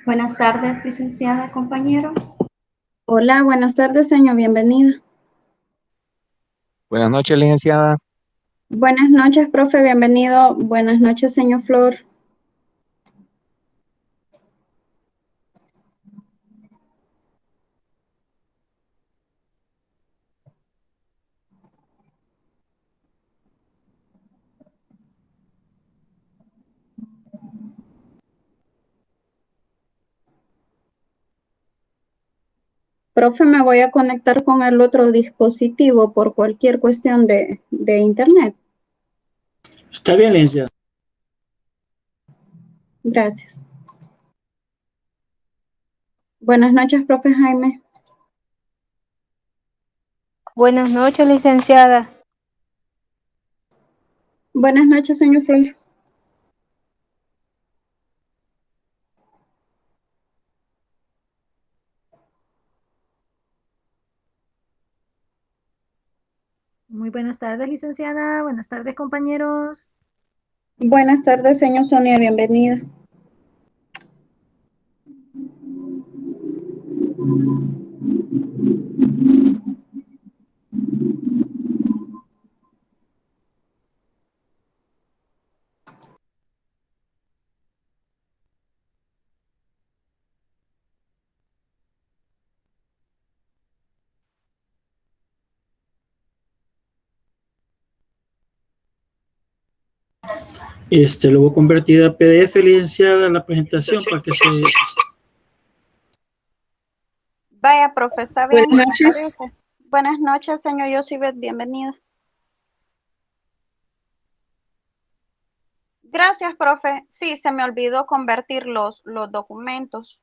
Buenas tardes, licenciada, compañeros. Hola, buenas tardes, señor, bienvenida. Buenas noches, licenciada. Buenas noches, profe, bienvenido. Buenas noches, señor Flor. Profe, me voy a conectar con el otro dispositivo por cualquier cuestión de internet. Está bien, licenciada. Gracias. Buenas noches, profe Jaime. Buenas noches, licenciada. Buenas noches, señor Flor. Muy buenas tardes, licenciada. Buenas tardes, compañeros. Buenas tardes, señor Sonia, bienvenida. Lo voy a convertir a PDF, licenciada, la presentación para que se... Vaya, profe, está bien, Buenas me noches. parece. Buenas noches, señor Yosibet, bienvenida. Gracias, profe. Sí, se me olvidó convertir los documentos.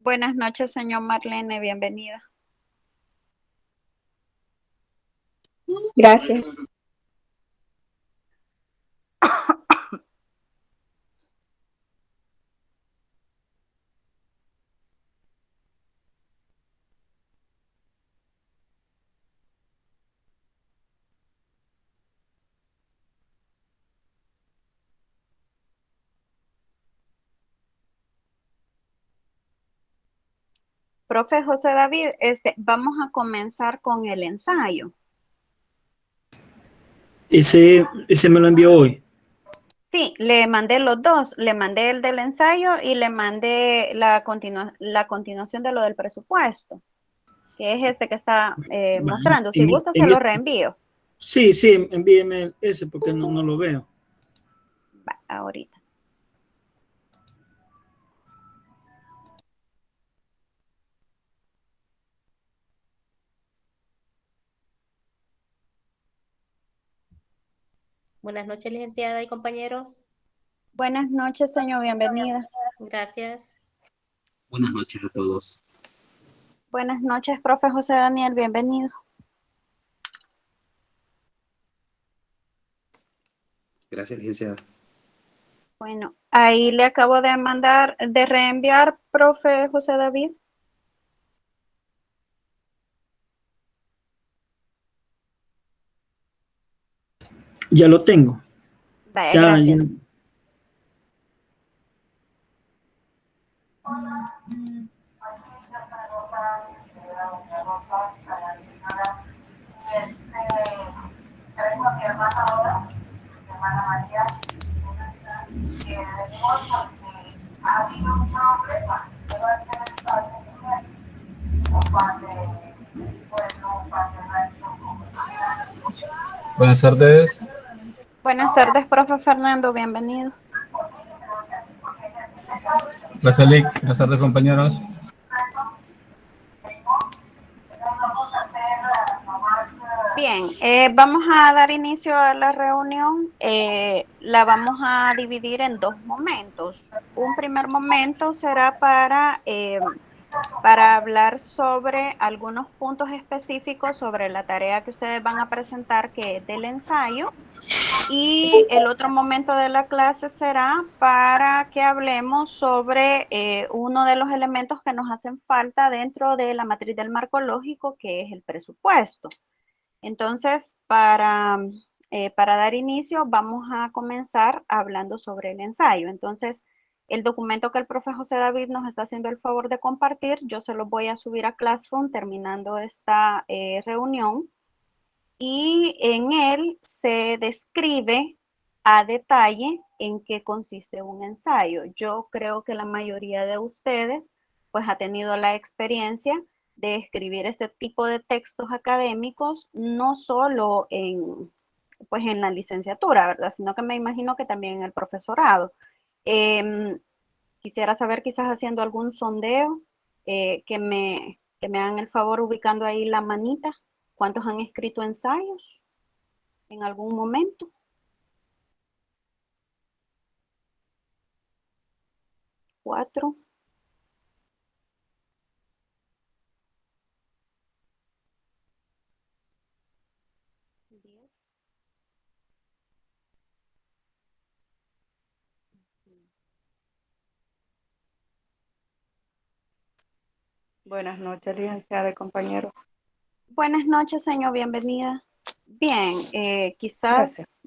Buenas noches, señor Marlene, bienvenida. Gracias. Profe José David, vamos a comenzar con el ensayo. Ese me lo envió hoy. Sí, le mandé los dos, le mandé el del ensayo y le mandé la continuación de lo del presupuesto, que es este que está mostrando. Si gusta, se lo reenvío. Sí, envíeme ese porque no lo veo. Va, ahorita. Buenas noches, licenciada y compañeros. Buenas noches, señor, bienvenida. Gracias. Buenas noches a todos. Buenas noches, profe José Daniel, bienvenido. Gracias, licenciada. Bueno, ahí le acabo de mandar, de reenviar, profe José David. Ya lo tengo. Vaya, Ya, gracias. Buenas tardes. Buenas tardes, profe Fernando, bienvenido. Gracias, Lick. Buenas tardes, compañeros. Bien, vamos a dar inicio a la reunión. La vamos a dividir en dos momentos. Un primer momento será para para hablar sobre algunos puntos específicos sobre la tarea que ustedes van a presentar, que es del ensayo. Y el otro momento de la clase será para que hablemos sobre uno de los elementos que nos hacen falta dentro de la matriz del marco lógico, que es el presupuesto. Entonces, para dar inicio, vamos a comenzar hablando sobre el ensayo. Entonces, el documento que el profe José David nos está haciendo el favor de compartir, yo se lo voy a subir a Classroom terminando esta reunión. Y en él se describe a detalle en qué consiste un ensayo. Yo creo que la mayoría de ustedes pues ha tenido la experiencia de escribir este tipo de textos académicos, no solo pues en la licenciatura, ¿verdad? Sino que me imagino que también en el profesorado. Quisiera saber, quizás haciendo algún sondeo, que me hagan el favor ubicando ahí la manita. ¿Cuántos han escrito ensayos en algún momento? ¿4? Buenas noches, licenciada y compañeros. Buenas noches, señor, bienvenida. Bien, quizás Gracias.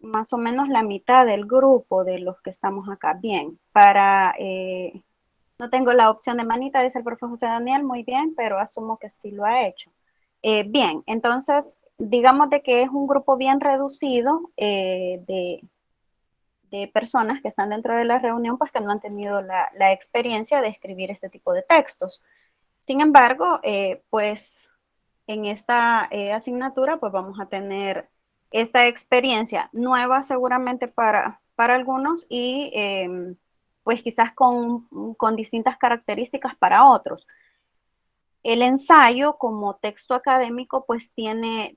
más o menos la mitad del grupo de los que estamos acá. Bien, para, no tengo la opción de manita, dice el profesor José Daniel, muy bien, pero asumo que sí lo ha hecho. Bien, entonces, digamos de que es un grupo bien reducido de personas que están dentro de la reunión, pues que no han tenido la experiencia de escribir este tipo de textos. Sin embargo, pues en esta asignatura, pues vamos a tener esta experiencia nueva seguramente para algunos y pues quizás con distintas características para otros. El ensayo como texto académico pues tiene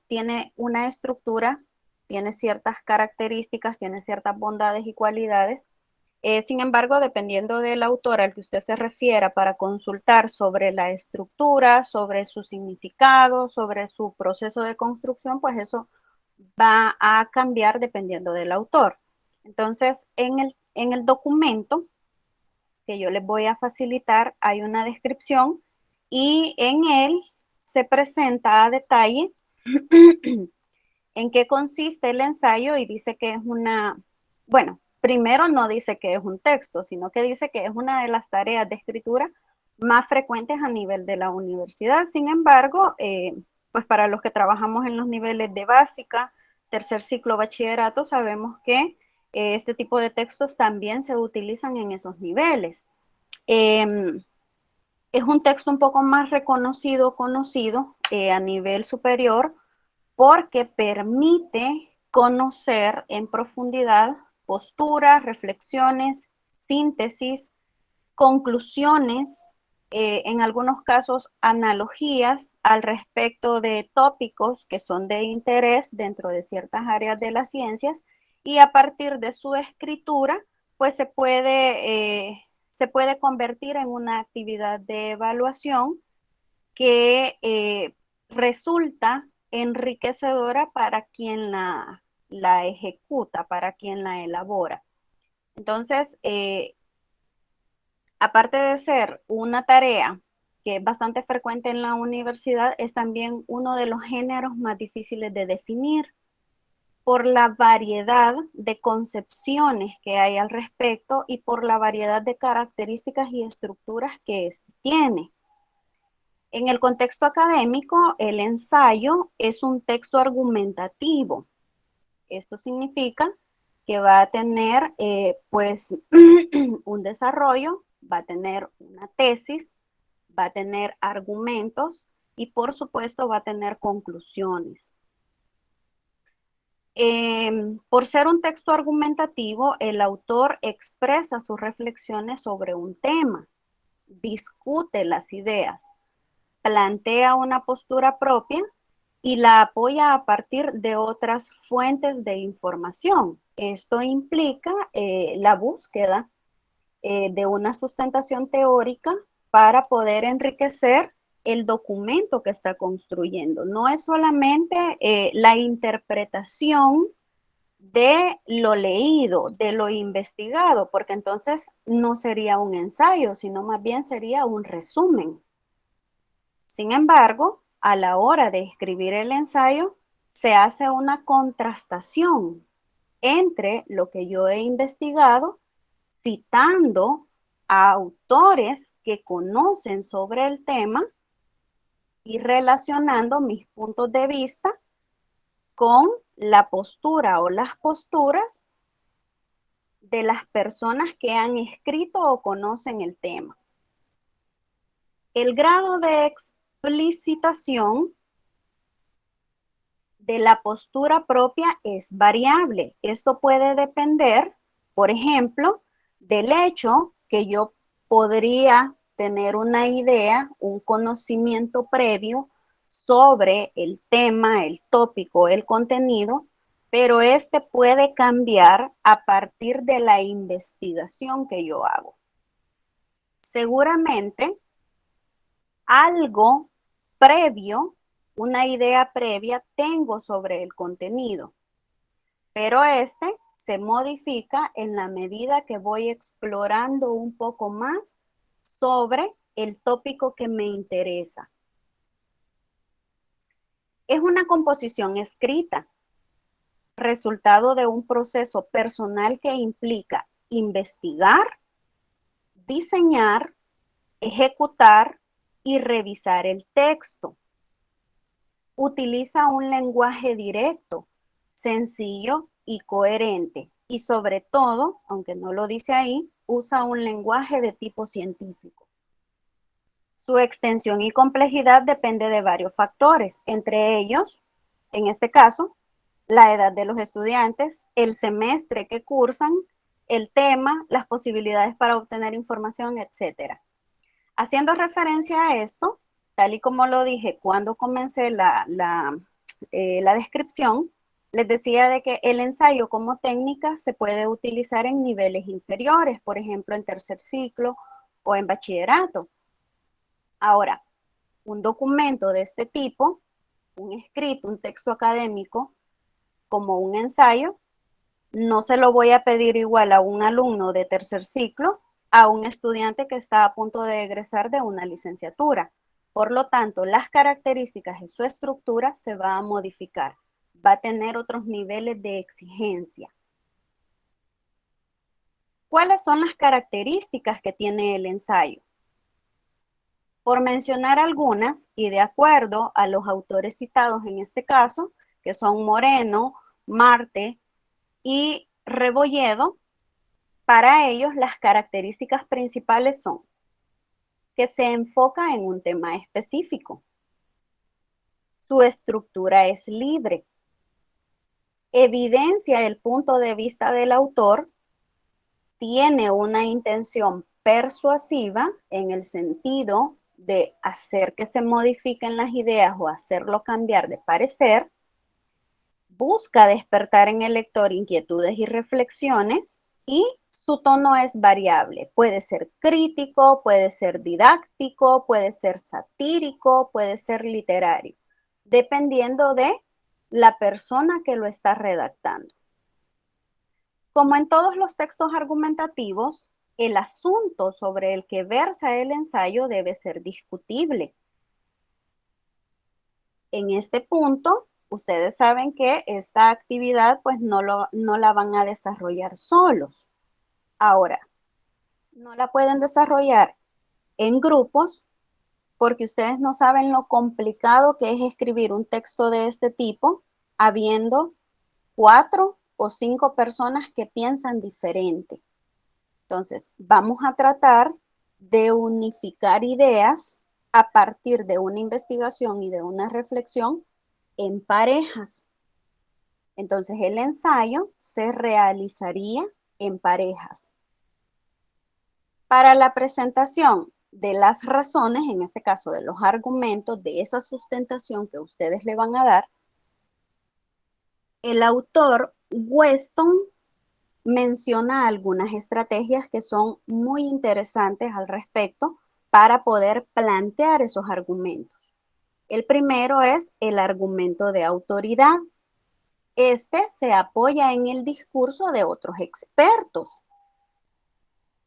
una estructura, tiene ciertas características, tiene ciertas bondades y cualidades. Sin embargo, dependiendo del autor al que usted se refiera para consultar sobre la estructura, sobre su significado, sobre su proceso de construcción, pues eso va a cambiar dependiendo del autor. Entonces, en el documento que yo les voy a facilitar hay una descripción y en él se presenta a detalle en qué consiste el ensayo y dice que es bueno, primero no dice que es un texto, sino que dice que es una de las tareas de escritura más frecuentes a nivel de la universidad. Sin embargo, pues para los que trabajamos en los niveles de básica, tercer ciclo, bachillerato, sabemos que este tipo de textos también se utilizan en esos niveles. Es un texto un poco más reconocido, conocido a nivel superior, porque permite conocer en profundidad posturas, reflexiones, síntesis, conclusiones, en algunos casos analogías al respecto de tópicos que son de interés dentro de ciertas áreas de las ciencias y a partir de su escritura pues se puede convertir en una actividad de evaluación que resulta enriquecedora para quien la ejecuta, para quien la elabora. Entonces, aparte de ser una tarea que es bastante frecuente en la universidad, es también uno de los géneros más difíciles de definir por la variedad de concepciones que hay al respecto y por la variedad de características y estructuras que tiene. En el contexto académico, el ensayo es un texto argumentativo. Esto significa que va a tener pues un desarrollo, va a tener una tesis, va a tener argumentos y por supuesto va a tener conclusiones. Por ser un texto argumentativo, el autor expresa sus reflexiones sobre un tema, discute las ideas, plantea una postura propia y la apoya a partir de otras fuentes de información. Esto implica la búsqueda de una sustentación teórica para poder enriquecer el documento que está construyendo. No es solamente la interpretación de lo leído, de lo investigado, porque entonces no sería un ensayo, sino más bien sería un resumen. Sin embargo, a la hora de escribir el ensayo, se hace una contrastación entre lo que yo he investigado, citando a autores que conocen sobre el tema y relacionando mis puntos de vista con la postura o las posturas de las personas que han escrito o conocen el tema. El grado de explicitación de la postura propia es variable. Esto puede depender, por ejemplo, del hecho que yo podría tener una idea, un conocimiento previo sobre el tema, el tópico, el contenido, pero este puede cambiar a partir de la investigación que yo hago. Seguramente algo previo, una idea previa tengo sobre el contenido, pero este se modifica en la medida que voy explorando un poco más sobre el tópico que me interesa. Es una composición escrita, resultado de un proceso personal que implica investigar, diseñar, ejecutar y revisar el texto. Utiliza un lenguaje directo, sencillo y coherente. Y sobre todo, aunque no lo dice ahí, usa un lenguaje de tipo científico. Su extensión y complejidad depende de varios factores, entre ellos, en este caso, la edad de los estudiantes, el semestre que cursan, el tema, las posibilidades para obtener información, etc. Haciendo referencia a esto, tal y como lo dije cuando comencé la descripción, les decía de que el ensayo como técnica se puede utilizar en niveles inferiores, por ejemplo, en tercer ciclo o en bachillerato. Ahora, un documento de este tipo, un escrito, un texto académico, como un ensayo, no se lo voy a pedir igual a un alumno de tercer ciclo a un estudiante que está a punto de egresar de una licenciatura. Por lo tanto, las características de su estructura se va a modificar. Va a tener otros niveles de exigencia. ¿Cuáles son las características que tiene el ensayo? Por mencionar algunas, y de acuerdo a los autores citados en este caso, que son Moreno, Marte y Rebolledo, para ellos las características principales son que se enfoca en un tema específico, su estructura es libre, evidencia el punto de vista del autor, tiene una intención persuasiva en el sentido de hacer que se modifiquen las ideas o hacerlo cambiar de parecer, busca despertar en el lector inquietudes y reflexiones y su tono es variable. Puede ser crítico, puede ser didáctico, puede ser satírico, puede ser literario, dependiendo de la persona que lo está redactando. Como en todos los textos argumentativos, el asunto sobre el que versa el ensayo debe ser discutible. En este punto, ustedes saben que esta actividad pues no la van a desarrollar solos. Ahora, no la pueden desarrollar en grupos porque ustedes no saben lo complicado que es escribir un texto de este tipo habiendo 4 o 5 personas que piensan diferente. Entonces, vamos a tratar de unificar ideas a partir de una investigación y de una reflexión en parejas. Entonces, el ensayo se realizaría en parejas. Para la presentación de las razones, en este caso de los argumentos, de esa sustentación que ustedes le van a dar, el autor Weston menciona algunas estrategias que son muy interesantes al respecto para poder plantear esos argumentos. El primero es el argumento de autoridad. Este se apoya en el discurso de otros expertos.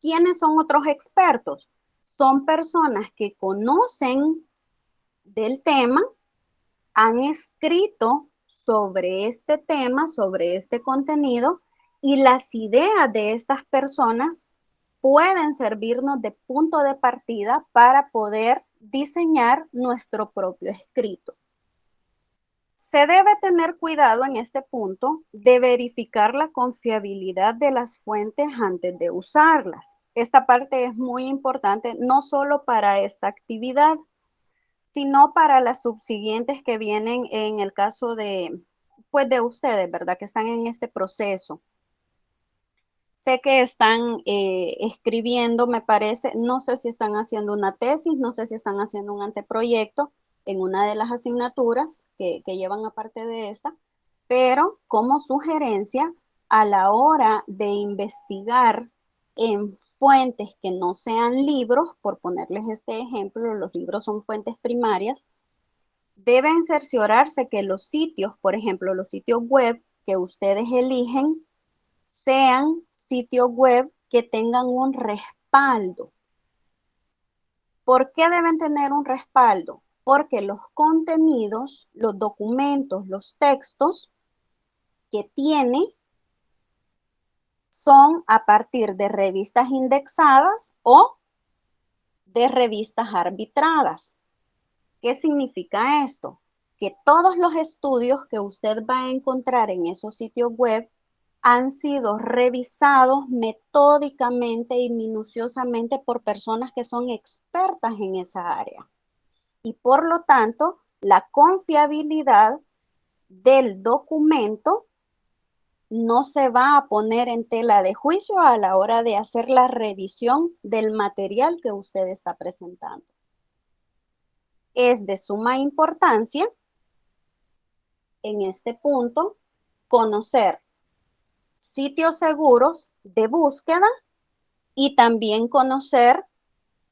¿Quiénes son otros expertos? Son personas que conocen del tema, han escrito sobre este tema, sobre este contenido, y las ideas de estas personas pueden servirnos de punto de partida para poder diseñar nuestro propio escrito. Se debe tener cuidado en este punto de verificar la confiabilidad de las fuentes antes de usarlas. Esta parte es muy importante, no solo para esta actividad, sino para las subsiguientes que vienen en el caso de, pues de ustedes, ¿verdad? Que están en este proceso. Sé que están escribiendo, me parece, no sé si están haciendo una tesis, no sé si están haciendo un anteproyecto en una de las asignaturas que llevan aparte de esta, pero como sugerencia, a la hora de investigar en fuentes que no sean libros, por ponerles este ejemplo, los libros son fuentes primarias, deben cerciorarse que los sitios, por ejemplo, los sitios web que ustedes eligen, sean sitios web que tengan un respaldo. ¿Por qué deben tener un respaldo? Porque los contenidos, los documentos, los textos que tiene son a partir de revistas indexadas o de revistas arbitradas. ¿Qué significa esto? Que todos los estudios que usted va a encontrar en esos sitios web han sido revisados metódicamente y minuciosamente por personas que son expertas en esa área. Y por lo tanto, la confiabilidad del documento no se va a poner en tela de juicio a la hora de hacer la revisión del material que usted está presentando. Es de suma importancia en este punto conocer sitios seguros de búsqueda y también conocer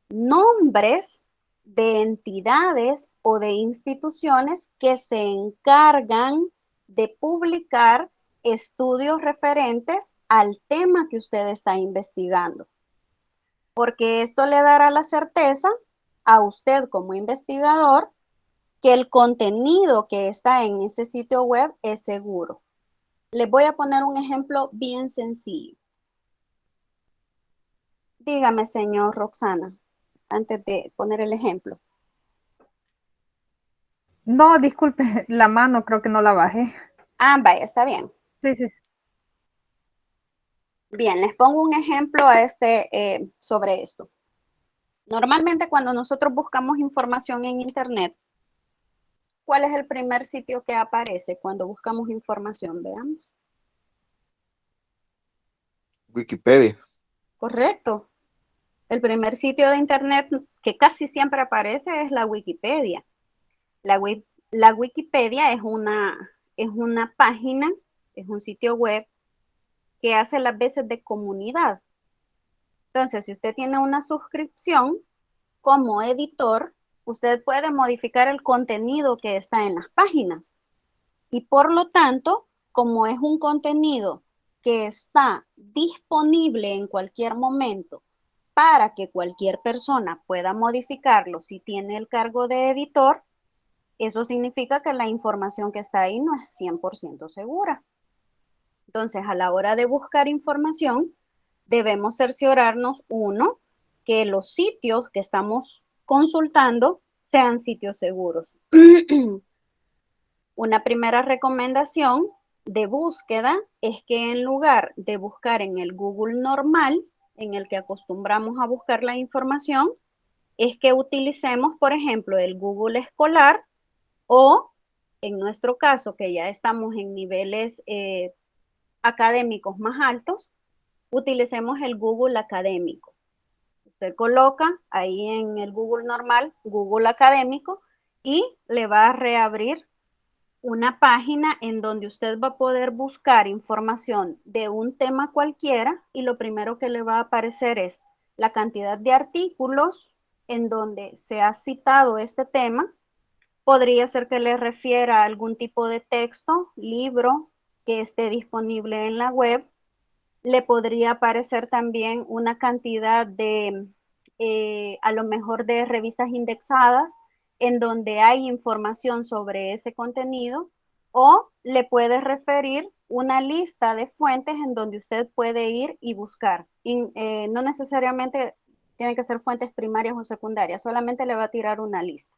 nombres de entidades o de instituciones que se encargan de publicar estudios referentes al tema que usted está investigando. Porque esto le dará la certeza a usted como investigador que el contenido que está en ese sitio web es seguro. Les voy a poner un ejemplo bien sencillo. Dígame, señor Roxana, antes de poner el ejemplo. No, disculpe, la mano creo que no la bajé. Ah, vaya, está bien. Sí, sí. Bien, les pongo un ejemplo sobre esto. Normalmente cuando nosotros buscamos información en Internet, ¿cuál es el primer sitio que aparece cuando buscamos información? Veamos. Wikipedia. Correcto. El primer sitio de Internet que casi siempre aparece es la Wikipedia. La Wikipedia es una página, es un sitio web que hace las veces de comunidad. Entonces, si usted tiene una suscripción como editor, usted puede modificar el contenido que está en las páginas. Y por lo tanto, como es un contenido que está disponible en cualquier momento para que cualquier persona pueda modificarlo si tiene el cargo de editor, eso significa que la información que está ahí no es 100% segura. Entonces, a la hora de buscar información, debemos cerciorarnos, uno, que los sitios que estamos consultando sean sitios seguros. Una primera recomendación de búsqueda es que en lugar de buscar en el Google normal, en el que acostumbramos a buscar la información, es que utilicemos, por ejemplo, el Google escolar o, en nuestro caso, que ya estamos en niveles académicos más altos, utilicemos el Google académico. Usted coloca ahí en el Google normal, Google académico, y le va a reabrir una página en donde usted va a poder buscar información de un tema cualquiera y lo primero que le va a aparecer es la cantidad de artículos en donde se ha citado este tema, podría ser que le refiera a algún tipo de texto, libro que esté disponible en la web. Le podría aparecer también una cantidad de, a lo mejor de revistas indexadas en donde hay información sobre ese contenido, o le puede referir una lista de fuentes en donde usted puede ir y buscar. No necesariamente tienen que ser fuentes primarias o secundarias, solamente le va a tirar una lista.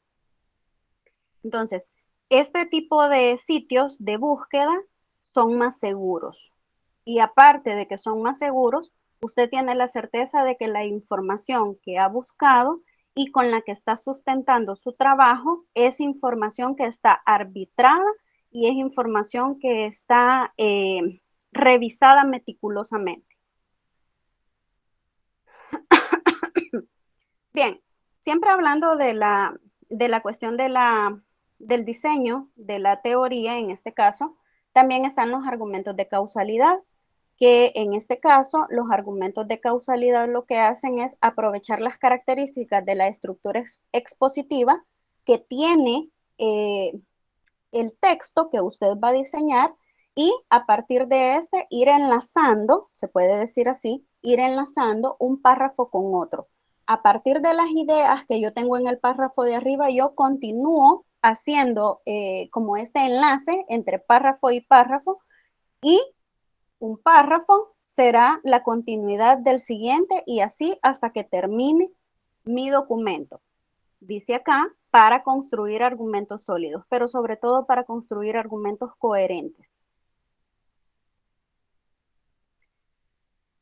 Entonces, este tipo de sitios de búsqueda son más seguros. Y aparte de que son más seguros, usted tiene la certeza de que la información que ha buscado y con la que está sustentando su trabajo es información que está arbitrada y es información que está revisada meticulosamente. Bien, siempre hablando de la cuestión del diseño, de la teoría en este caso, también están los argumentos de causalidad, que en este caso los argumentos de causalidad lo que hacen es aprovechar las características de la estructura expositiva que tiene el texto que usted va a diseñar y a partir de este ir enlazando, se puede decir así, ir enlazando un párrafo con otro. A partir de las ideas que yo tengo en el párrafo de arriba, yo continúo haciendo como este enlace entre párrafo y párrafo, y un párrafo será la continuidad del siguiente y así hasta que termine mi documento. Dice acá, para construir argumentos sólidos, pero sobre todo para construir argumentos coherentes.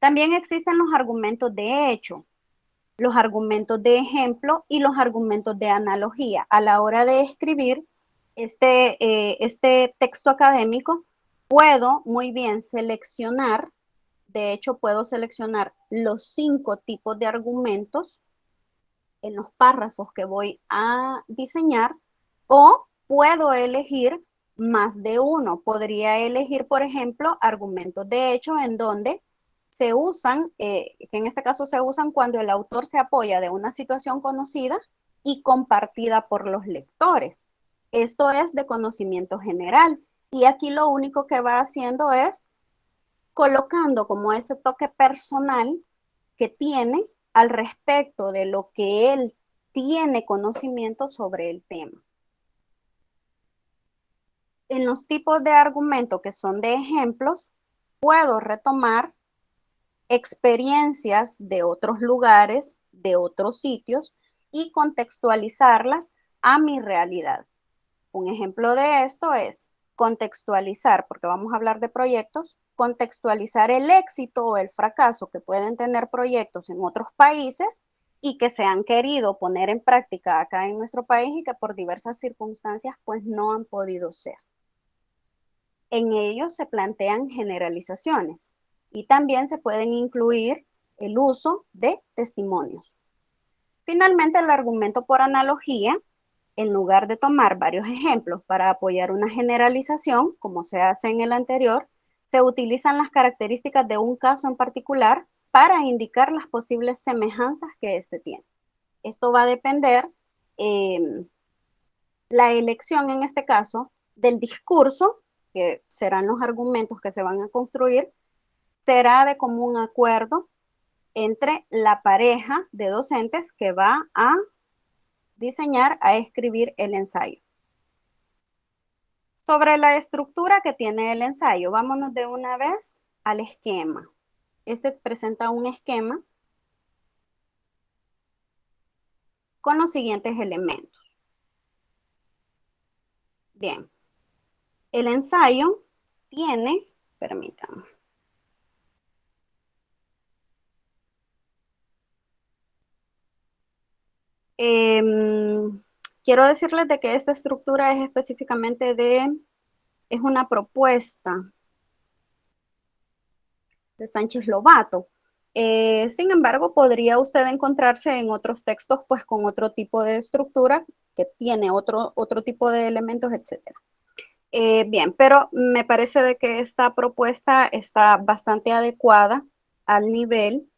También existen los argumentos de hecho, los argumentos de ejemplo y los argumentos de analogía. A la hora de escribir este texto académico, puedo muy bien seleccionar, de hecho puedo seleccionar los 5 tipos de argumentos en los párrafos que voy a diseñar, o puedo elegir más de uno. Podría elegir, por ejemplo, argumentos de hecho en donde se usan, que en este caso se usan cuando el autor se apoya de una situación conocida y compartida por los lectores. Esto es de conocimiento general. Y aquí lo único que va haciendo es colocando como ese toque personal que tiene al respecto de lo que él tiene conocimiento sobre el tema. En los tipos de argumentos que son de ejemplos, puedo retomar experiencias de otros lugares, de otros sitios, y contextualizarlas a mi realidad. Un ejemplo de esto es contextualizar, porque vamos a hablar de proyectos, contextualizar el éxito o el fracaso que pueden tener proyectos en otros países y que se han querido poner en práctica acá en nuestro país y que por diversas circunstancias pues no han podido ser. En ellos se plantean generalizaciones y también se pueden incluir el uso de testimonios. Finalmente, el argumento por analogía, en lugar de tomar varios ejemplos para apoyar una generalización, como se hace en el anterior, se utilizan las características de un caso en particular para indicar las posibles semejanzas que éste tiene. Esto va a depender, la elección en este caso, del discurso, que serán los argumentos que se van a construir, será de común acuerdo entre la pareja de docentes que va a diseñar, a escribir el ensayo. Sobre la estructura que tiene el ensayo, vámonos de una vez al esquema. Este presenta un esquema con los siguientes elementos. Bien, el ensayo tiene, permítanme, quiero decirles de que esta estructura es específicamente es una propuesta de Sánchez Lobato. Sin embargo, podría usted encontrarse en otros textos pues con otro tipo de estructura que tiene otro tipo de elementos, etcétera. Bien, pero me parece de que esta propuesta está bastante adecuada al nivel,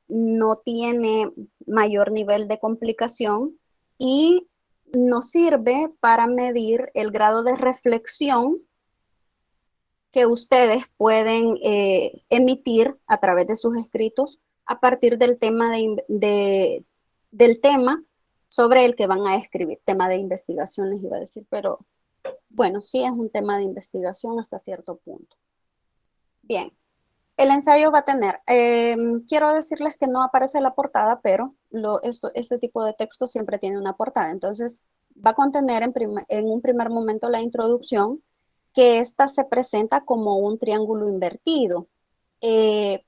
no tiene mayor nivel de complicación y nos sirve para medir el grado de reflexión que ustedes pueden emitir a través de sus escritos a partir del tema, del tema sobre el que van a escribir. Tema de investigación les iba a decir, pero bueno, sí es un tema de investigación hasta cierto punto. Bien, el ensayo va a tener, quiero decirles que no aparece la portada, pero este tipo de texto siempre tiene una portada. Entonces, va a contener en un primer momento la introducción, que esta se presenta como un triángulo invertido.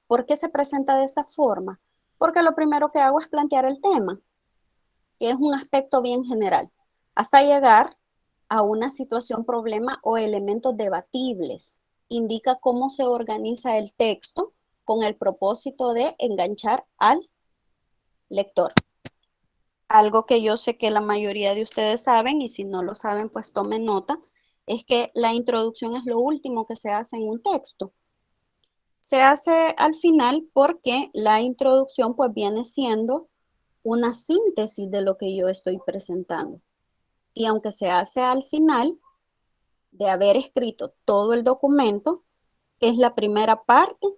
¿Por qué se presenta de esta forma? Porque lo primero que hago es plantear el tema, que es un aspecto bien general, hasta llegar a una situación, problema o elementos debatibles. Indica cómo se organiza el texto con el propósito de enganchar al lector. Algo que yo sé que la mayoría de ustedes saben, y si no lo saben, pues tomen nota, es que la introducción es lo último que se hace en un texto. Se hace al final porque la introducción pues viene siendo una síntesis de lo que yo estoy presentando. Y aunque se hace al final de haber escrito todo el documento, es la primera parte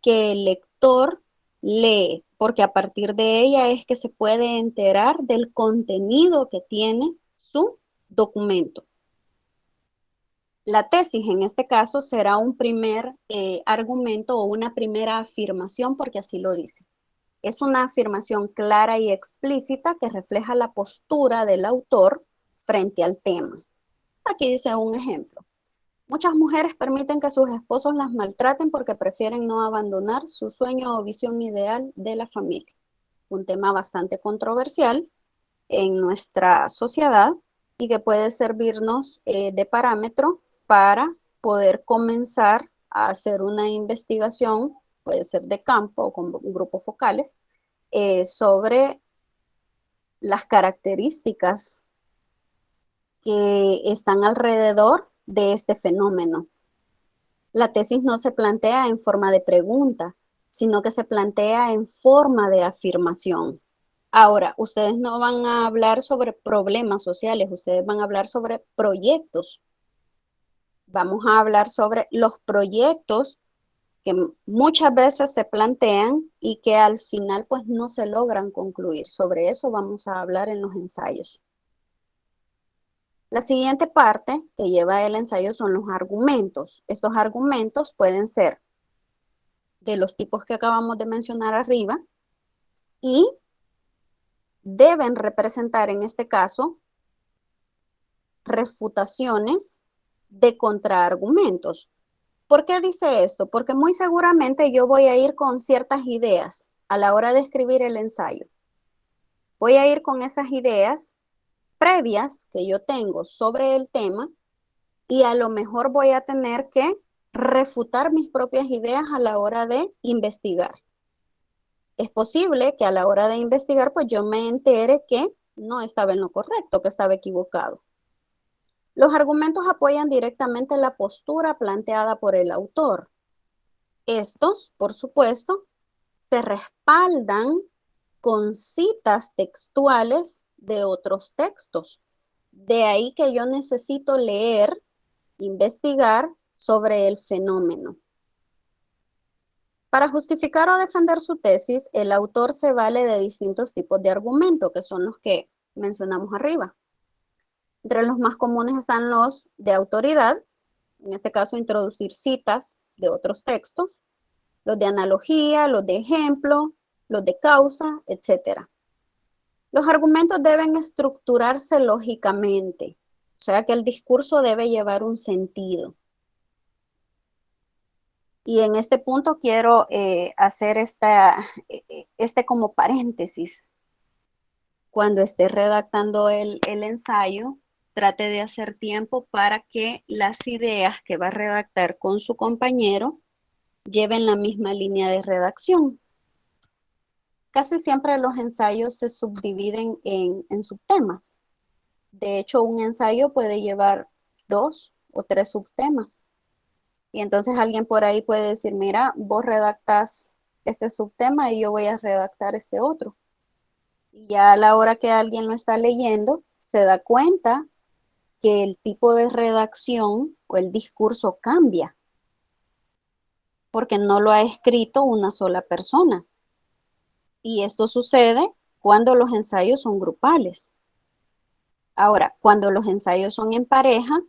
que el lector lee, porque a partir de ella es que se puede enterar del contenido que tiene su documento. La tesis en este caso será un primer argumento o una primera afirmación, porque así lo dice. Es una afirmación clara y explícita que refleja la postura del autor frente al tema. Aquí dice un ejemplo. Muchas mujeres permiten que sus esposos las maltraten porque prefieren no abandonar su sueño o visión ideal de la familia. Un tema bastante controversial en nuestra sociedad y que puede servirnos de parámetro para poder comenzar a hacer una investigación, puede ser de campo o con grupos focales, sobre las características que están alrededor de este fenómeno. La tesis no se plantea en forma de pregunta, sino que se plantea en forma de afirmación. Ahora, ustedes no van a hablar sobre problemas sociales, ustedes van a hablar sobre proyectos. Vamos a hablar sobre los proyectos que muchas veces se plantean y que al final pues no se logran concluir. Sobre eso vamos a hablar en los ensayos. La siguiente parte que lleva el ensayo son los argumentos. Estos argumentos pueden ser de los tipos que acabamos de mencionar arriba y deben representar en este caso refutaciones de contraargumentos. ¿Por qué dice esto? Porque muy seguramente yo voy a ir con ciertas ideas a la hora de escribir el ensayo. Voy a ir con esas ideas previas que yo tengo sobre el tema y a lo mejor voy a tener que refutar mis propias ideas a la hora de investigar. Es posible que a la hora de investigar pues yo me entere que no estaba en lo correcto, que estaba equivocado. Los argumentos apoyan directamente la postura planteada por el autor. Estos, por supuesto, se respaldan con citas textuales de otros textos. De ahí que yo necesito leer, investigar sobre el fenómeno. Para justificar o defender su tesis, el autor se vale de distintos tipos de argumentos, que son los que mencionamos arriba. Entre los más comunes están los de autoridad, en este caso introducir citas de otros textos, los de analogía, los de ejemplo, los de causa, etc. Los argumentos deben estructurarse lógicamente, o sea que el discurso debe llevar un sentido. Y en este punto quiero hacer este como paréntesis. Cuando esté redactando el ensayo, trate de hacer tiempo para que las ideas que va a redactar con su compañero lleven la misma línea de redacción. Casi siempre los ensayos se subdividen en subtemas. De hecho, un ensayo puede llevar 2 o 3 subtemas. Y entonces alguien por ahí puede decir, mira, vos redactas este subtema y yo voy a redactar este otro. Y ya a la hora que alguien lo está leyendo, se da cuenta que el tipo de redacción o el discurso cambia, porque no lo ha escrito una sola persona. Y esto sucede cuando los ensayos son grupales. Ahora, cuando los ensayos son en pareja,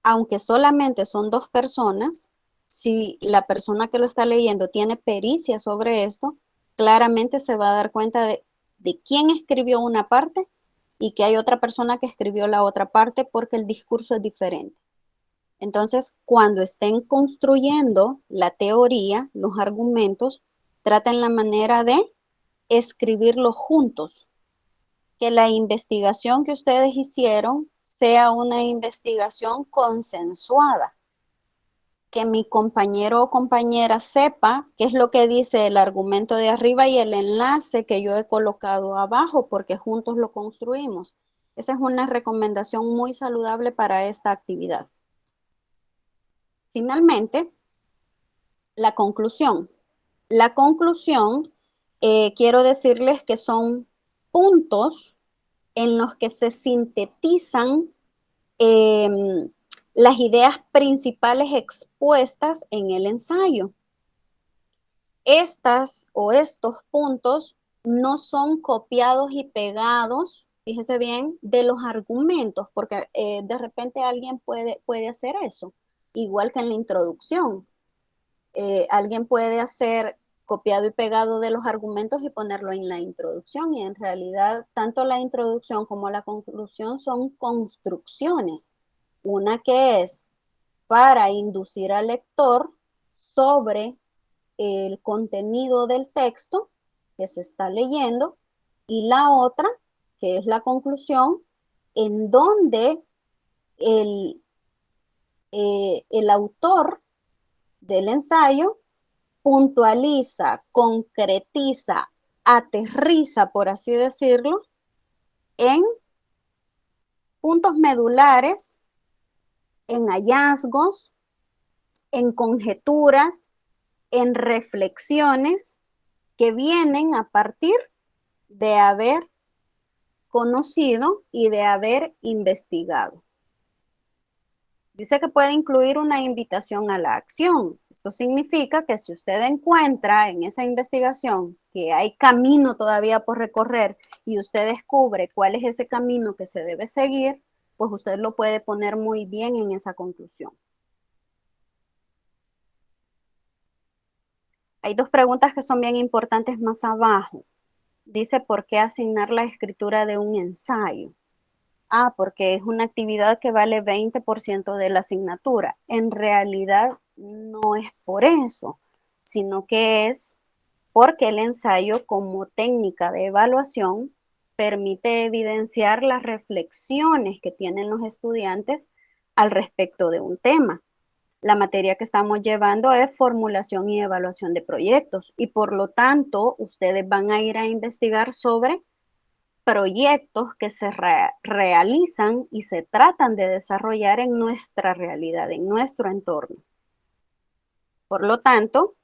aunque solamente son 2 personas, si la persona que lo está leyendo tiene pericia sobre esto, claramente se va a dar cuenta de quién escribió una parte y que hay otra persona que escribió la otra parte porque el discurso es diferente. Entonces, cuando estén construyendo la teoría, los argumentos, traten la manera de escribirlos juntos. Que la investigación que ustedes hicieron sea una investigación consensuada. Que mi compañero o compañera sepa qué es lo que dice el argumento de arriba y el enlace que yo he colocado abajo, porque juntos lo construimos. Esa es una recomendación muy saludable para esta actividad. Finalmente, la conclusión. La conclusión, quiero decirles que son puntos en los que se sintetizan las ideas principales expuestas en el ensayo. Estas o estos puntos no son copiados y pegados, fíjese bien, de los argumentos, porque de repente alguien puede hacer eso, igual que en la introducción. Alguien puede hacer copiado y pegado de los argumentos y ponerlo en la introducción, y en realidad tanto la introducción como la conclusión son construcciones. Una que es para inducir al lector sobre el contenido del texto que se está leyendo, y la otra, que es la conclusión, en donde el autor del ensayo puntualiza, concretiza, aterriza, por así decirlo, en puntos medulares, en hallazgos, en conjeturas, en reflexiones que vienen a partir de haber conocido y de haber investigado. Dice que puede incluir una invitación a la acción. Esto significa que si usted encuentra en esa investigación que hay camino todavía por recorrer y usted descubre cuál es ese camino que se debe seguir, pues usted lo puede poner muy bien en esa conclusión. Hay 2 preguntas que son bien importantes más abajo. Dice, ¿por qué asignar la escritura de un ensayo? Porque es una actividad que vale 20% de la asignatura. En realidad no es por eso, sino que es porque el ensayo como técnica de evaluación permite evidenciar las reflexiones que tienen los estudiantes al respecto de un tema. La materia que estamos llevando es formulación y evaluación de proyectos, y por lo tanto ustedes van a ir a investigar sobre proyectos que se realizan y se tratan de desarrollar en nuestra realidad, en nuestro entorno. Por lo tanto,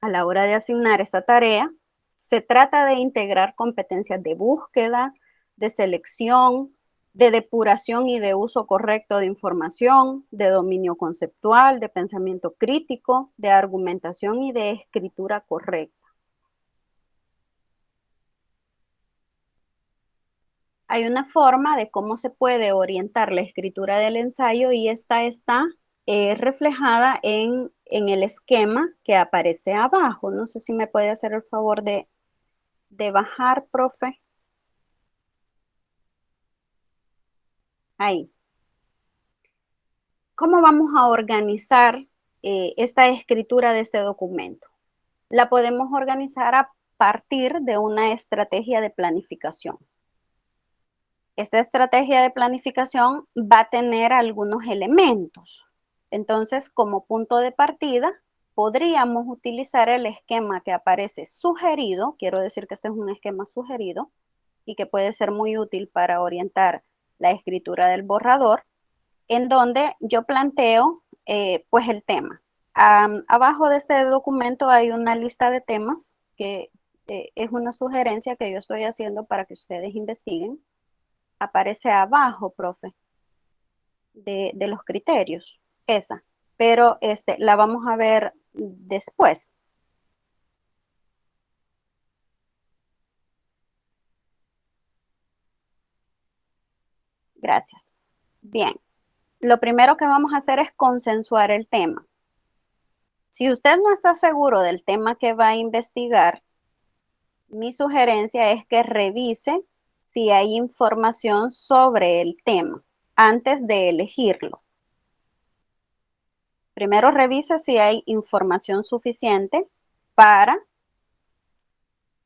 a la hora de asignar esta tarea, se trata de integrar competencias de búsqueda, de selección, de depuración y de uso correcto de información, de dominio conceptual, de pensamiento crítico, de argumentación y de escritura correcta. Hay una forma de cómo se puede orientar la escritura del ensayo, y esta está reflejada en el esquema que aparece abajo. No sé si me puede hacer el favor de bajar, profe. Ahí. ¿Cómo vamos a organizar esta escritura de este documento? La podemos organizar a partir de una estrategia de planificación. Esta estrategia de planificación va a tener algunos elementos. Entonces, como punto de partida, podríamos utilizar el esquema que aparece sugerido. Quiero decir que este es un esquema sugerido y que puede ser muy útil para orientar la escritura del borrador, en donde yo planteo pues el tema. Abajo de este documento hay una lista de temas que es una sugerencia que yo estoy haciendo para que ustedes investiguen. Aparece abajo, profe, de los criterios, esa. Pero la vamos a ver después. Gracias. Bien. Lo primero que vamos a hacer es consensuar el tema. Si usted no está seguro del tema que va a investigar, mi sugerencia es que revise si hay información sobre el tema antes de elegirlo. Primero revise si hay información suficiente para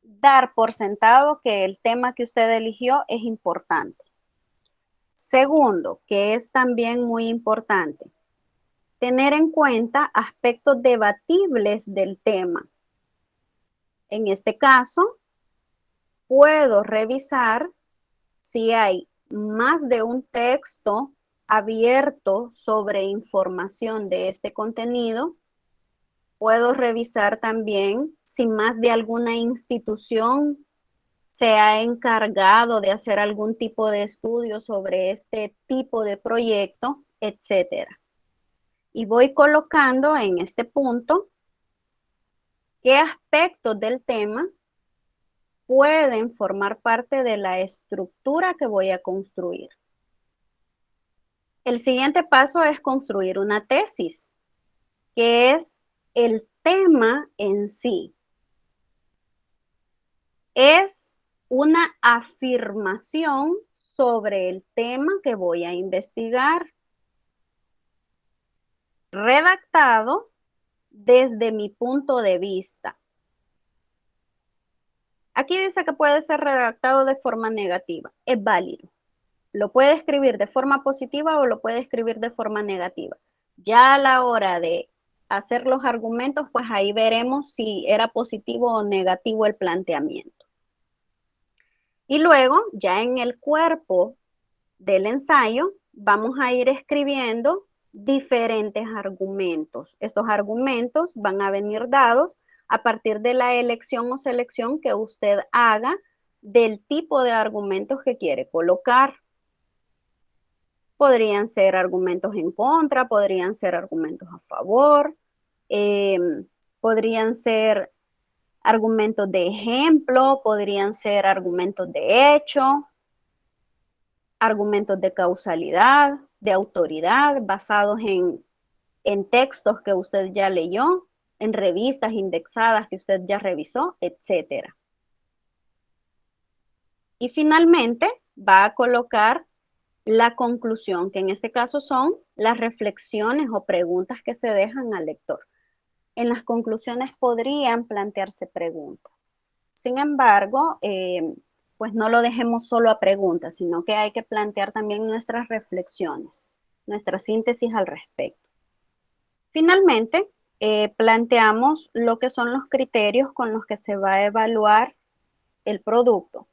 dar por sentado que el tema que usted eligió es importante. Segundo, que es también muy importante, tener en cuenta aspectos debatibles del tema. En este caso, puedo revisar si hay más de un texto abierto sobre información de este contenido. Puedo revisar también si más de alguna institución se ha encargado de hacer algún tipo de estudio sobre este tipo de proyecto, etcétera. Y voy colocando en este punto qué aspectos del tema pueden formar parte de la estructura que voy a construir. El siguiente paso es construir una tesis, que es el tema en sí. Es una afirmación sobre el tema que voy a investigar, redactado desde mi punto de vista. Aquí dice que puede ser redactado de forma negativa. Es válido. Lo puede escribir de forma positiva o lo puede escribir de forma negativa. Ya a la hora de hacer los argumentos, pues ahí veremos si era positivo o negativo el planteamiento. Y luego, ya en el cuerpo del ensayo, vamos a ir escribiendo diferentes argumentos. Estos argumentos van a venir dados a partir de la elección o selección que usted haga del tipo de argumentos que quiere colocar. Podrían ser argumentos en contra, podrían ser argumentos a favor, podrían ser argumentos de ejemplo, podrían ser argumentos de hecho, argumentos de causalidad, de autoridad, basados en textos que usted ya leyó, en revistas indexadas que usted ya revisó, etc. Y finalmente va a colocar la conclusión, que en este caso son las reflexiones o preguntas que se dejan al lector. En las conclusiones podrían plantearse preguntas. Sin embargo, pues no lo dejemos solo a preguntas, sino que hay que plantear también nuestras reflexiones, nuestra síntesis al respecto. Finalmente, planteamos lo que son los criterios con los que se va a evaluar el producto.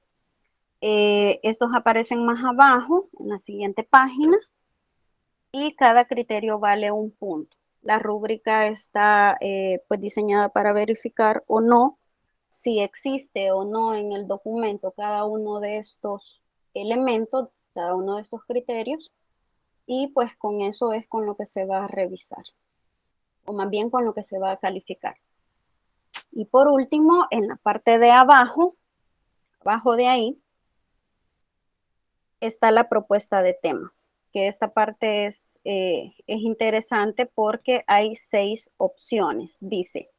Estos aparecen más abajo, en la siguiente página, y cada criterio vale un punto. La rúbrica está pues diseñada para verificar o no si existe o no en el documento cada uno de estos elementos, cada uno de estos criterios, y pues con eso es con lo que se va a revisar, o más bien con lo que se va a calificar. Y por último, en la parte de abajo de ahí, está la propuesta de temas, que esta parte es interesante porque hay 6 opciones. Dice,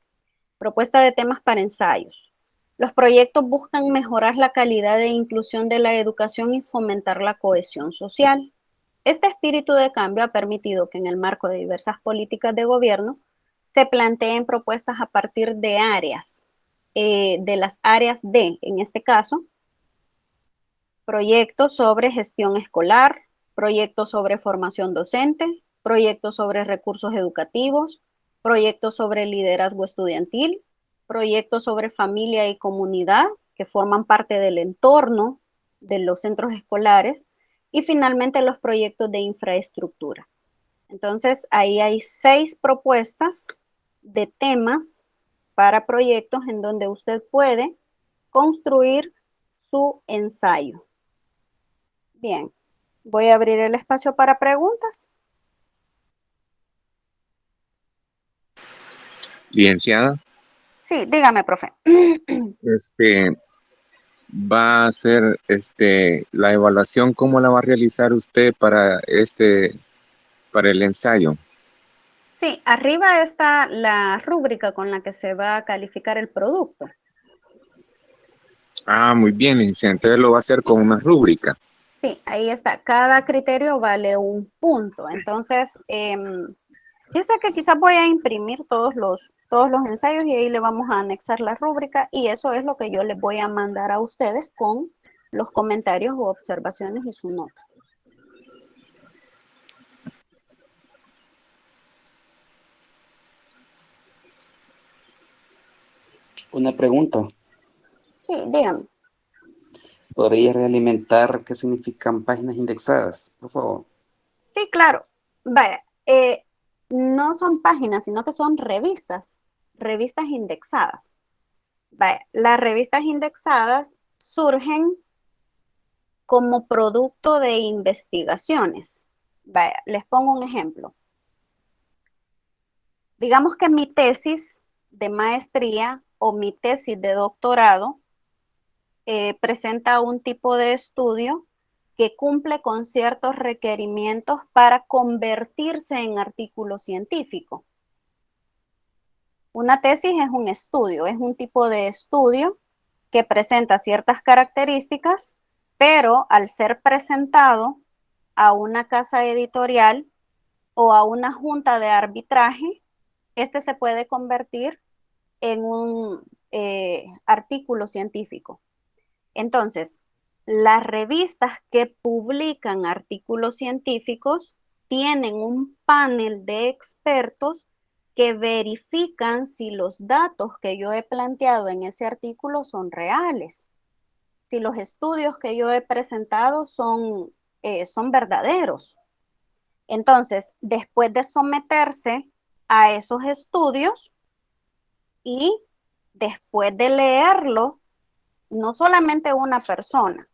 propuesta de temas para ensayos. Los proyectos buscan mejorar la calidad e inclusión de la educación y fomentar la cohesión social. Este espíritu de cambio ha permitido que en el marco de diversas políticas de gobierno se planteen propuestas a partir de áreas, de las áreas de, en este caso, proyectos sobre gestión escolar, proyectos sobre formación docente, proyectos sobre recursos educativos, proyectos sobre liderazgo estudiantil, proyectos sobre familia y comunidad que forman parte del entorno de los centros escolares y finalmente los proyectos de infraestructura. Entonces ahí hay 6 propuestas de temas para proyectos en donde usted puede construir su ensayo. Bien, voy a abrir el espacio para preguntas. Licenciada, Sí, dígame, profe. va a hacer la evaluación, ¿cómo la va a realizar usted para el ensayo? Sí, arriba está la rúbrica con la que se va a calificar el producto. Ah, muy bien, licenciada. Entonces lo va a hacer con una rúbrica. Sí, ahí está. Cada criterio vale un punto. Entonces, piensa que quizás voy a imprimir todos los ensayos y ahí le vamos a anexar la rúbrica y eso es lo que yo les voy a mandar a ustedes con los comentarios o observaciones y su nota. Una pregunta. Sí, dígame. ¿Podría realimentar qué significan páginas indexadas, por favor? Sí, claro. Vaya, no son páginas, sino que son revistas indexadas. Vaya, las revistas indexadas surgen como producto de investigaciones. Vaya, les pongo un ejemplo. Digamos que mi tesis de maestría o mi tesis de doctorado presenta un tipo de estudio que cumple con ciertos requerimientos para convertirse en artículo científico. Una tesis es un estudio, es un tipo de estudio que presenta ciertas características, pero al ser presentado a una casa editorial o a una junta de arbitraje, este se puede convertir en un artículo científico. Entonces, las revistas que publican artículos científicos tienen un panel de expertos que verifican si los datos que yo he planteado en ese artículo son reales, si los estudios que yo he presentado son verdaderos. Entonces, después de someterse a esos estudios y después de leerlo, no solamente una persona,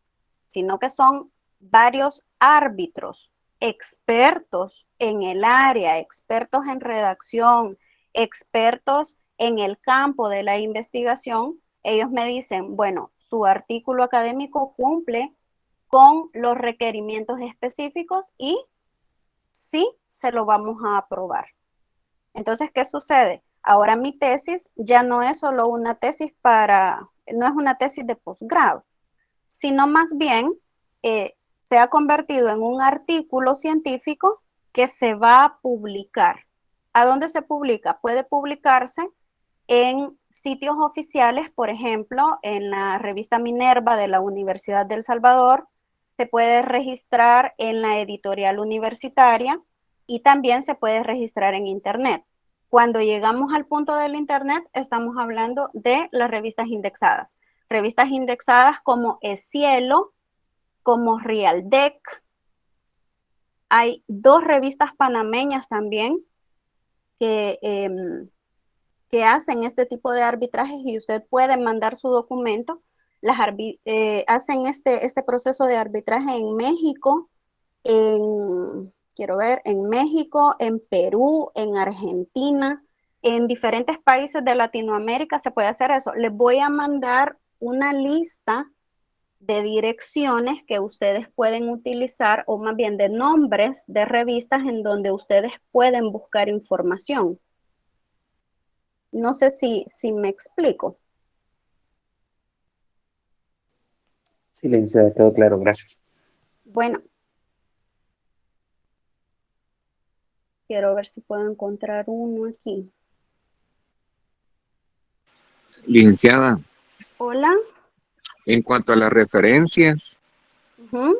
sino que son varios árbitros, expertos en el área, expertos en redacción, expertos en el campo de la investigación. Ellos me dicen, bueno, su artículo académico cumple con los requerimientos específicos y sí se lo vamos a aprobar. Entonces, ¿qué sucede? Ahora mi tesis ya no es solo una tesis no es una tesis de posgrado, sino más bien se ha convertido en un artículo científico que se va a publicar. ¿A dónde se publica? Puede publicarse en sitios oficiales, por ejemplo, en la revista Minerva de la Universidad del Salvador, se puede registrar en la editorial universitaria y también se puede registrar en Internet. Cuando llegamos al punto del Internet, estamos hablando de las revistas indexadas. Revistas indexadas como Cielo, como Realdec. Hay 2 revistas panameñas también que hacen este tipo de arbitrajes y usted puede mandar su documento. Hacen este proceso de arbitraje en México, en México, en Perú, en Argentina, en diferentes países de Latinoamérica se puede hacer eso. Les voy a mandar una lista de direcciones que ustedes pueden utilizar, o más bien de nombres de revistas en donde ustedes pueden buscar información. No sé si me explico. Silencio, quedó claro, gracias. Bueno, quiero ver si puedo encontrar uno aquí. Licenciada, Hola. en cuanto a las referencias, Uh-huh.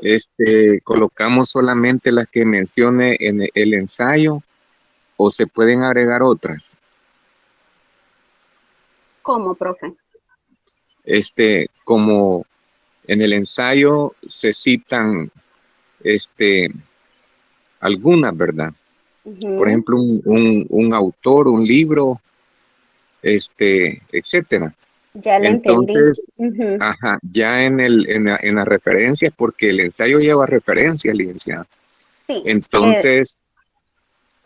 ¿colocamos solamente las que mencione en el ensayo o se pueden agregar otras? ¿Cómo, profe? Como en el ensayo se citan algunas, ¿verdad? Uh-huh. Por ejemplo, un autor, un libro, etcétera. Ya le entendí. Entonces, Ujú. ajá, ya en las referencias, porque el ensayo lleva referencias, licenciada. Sí. Entonces,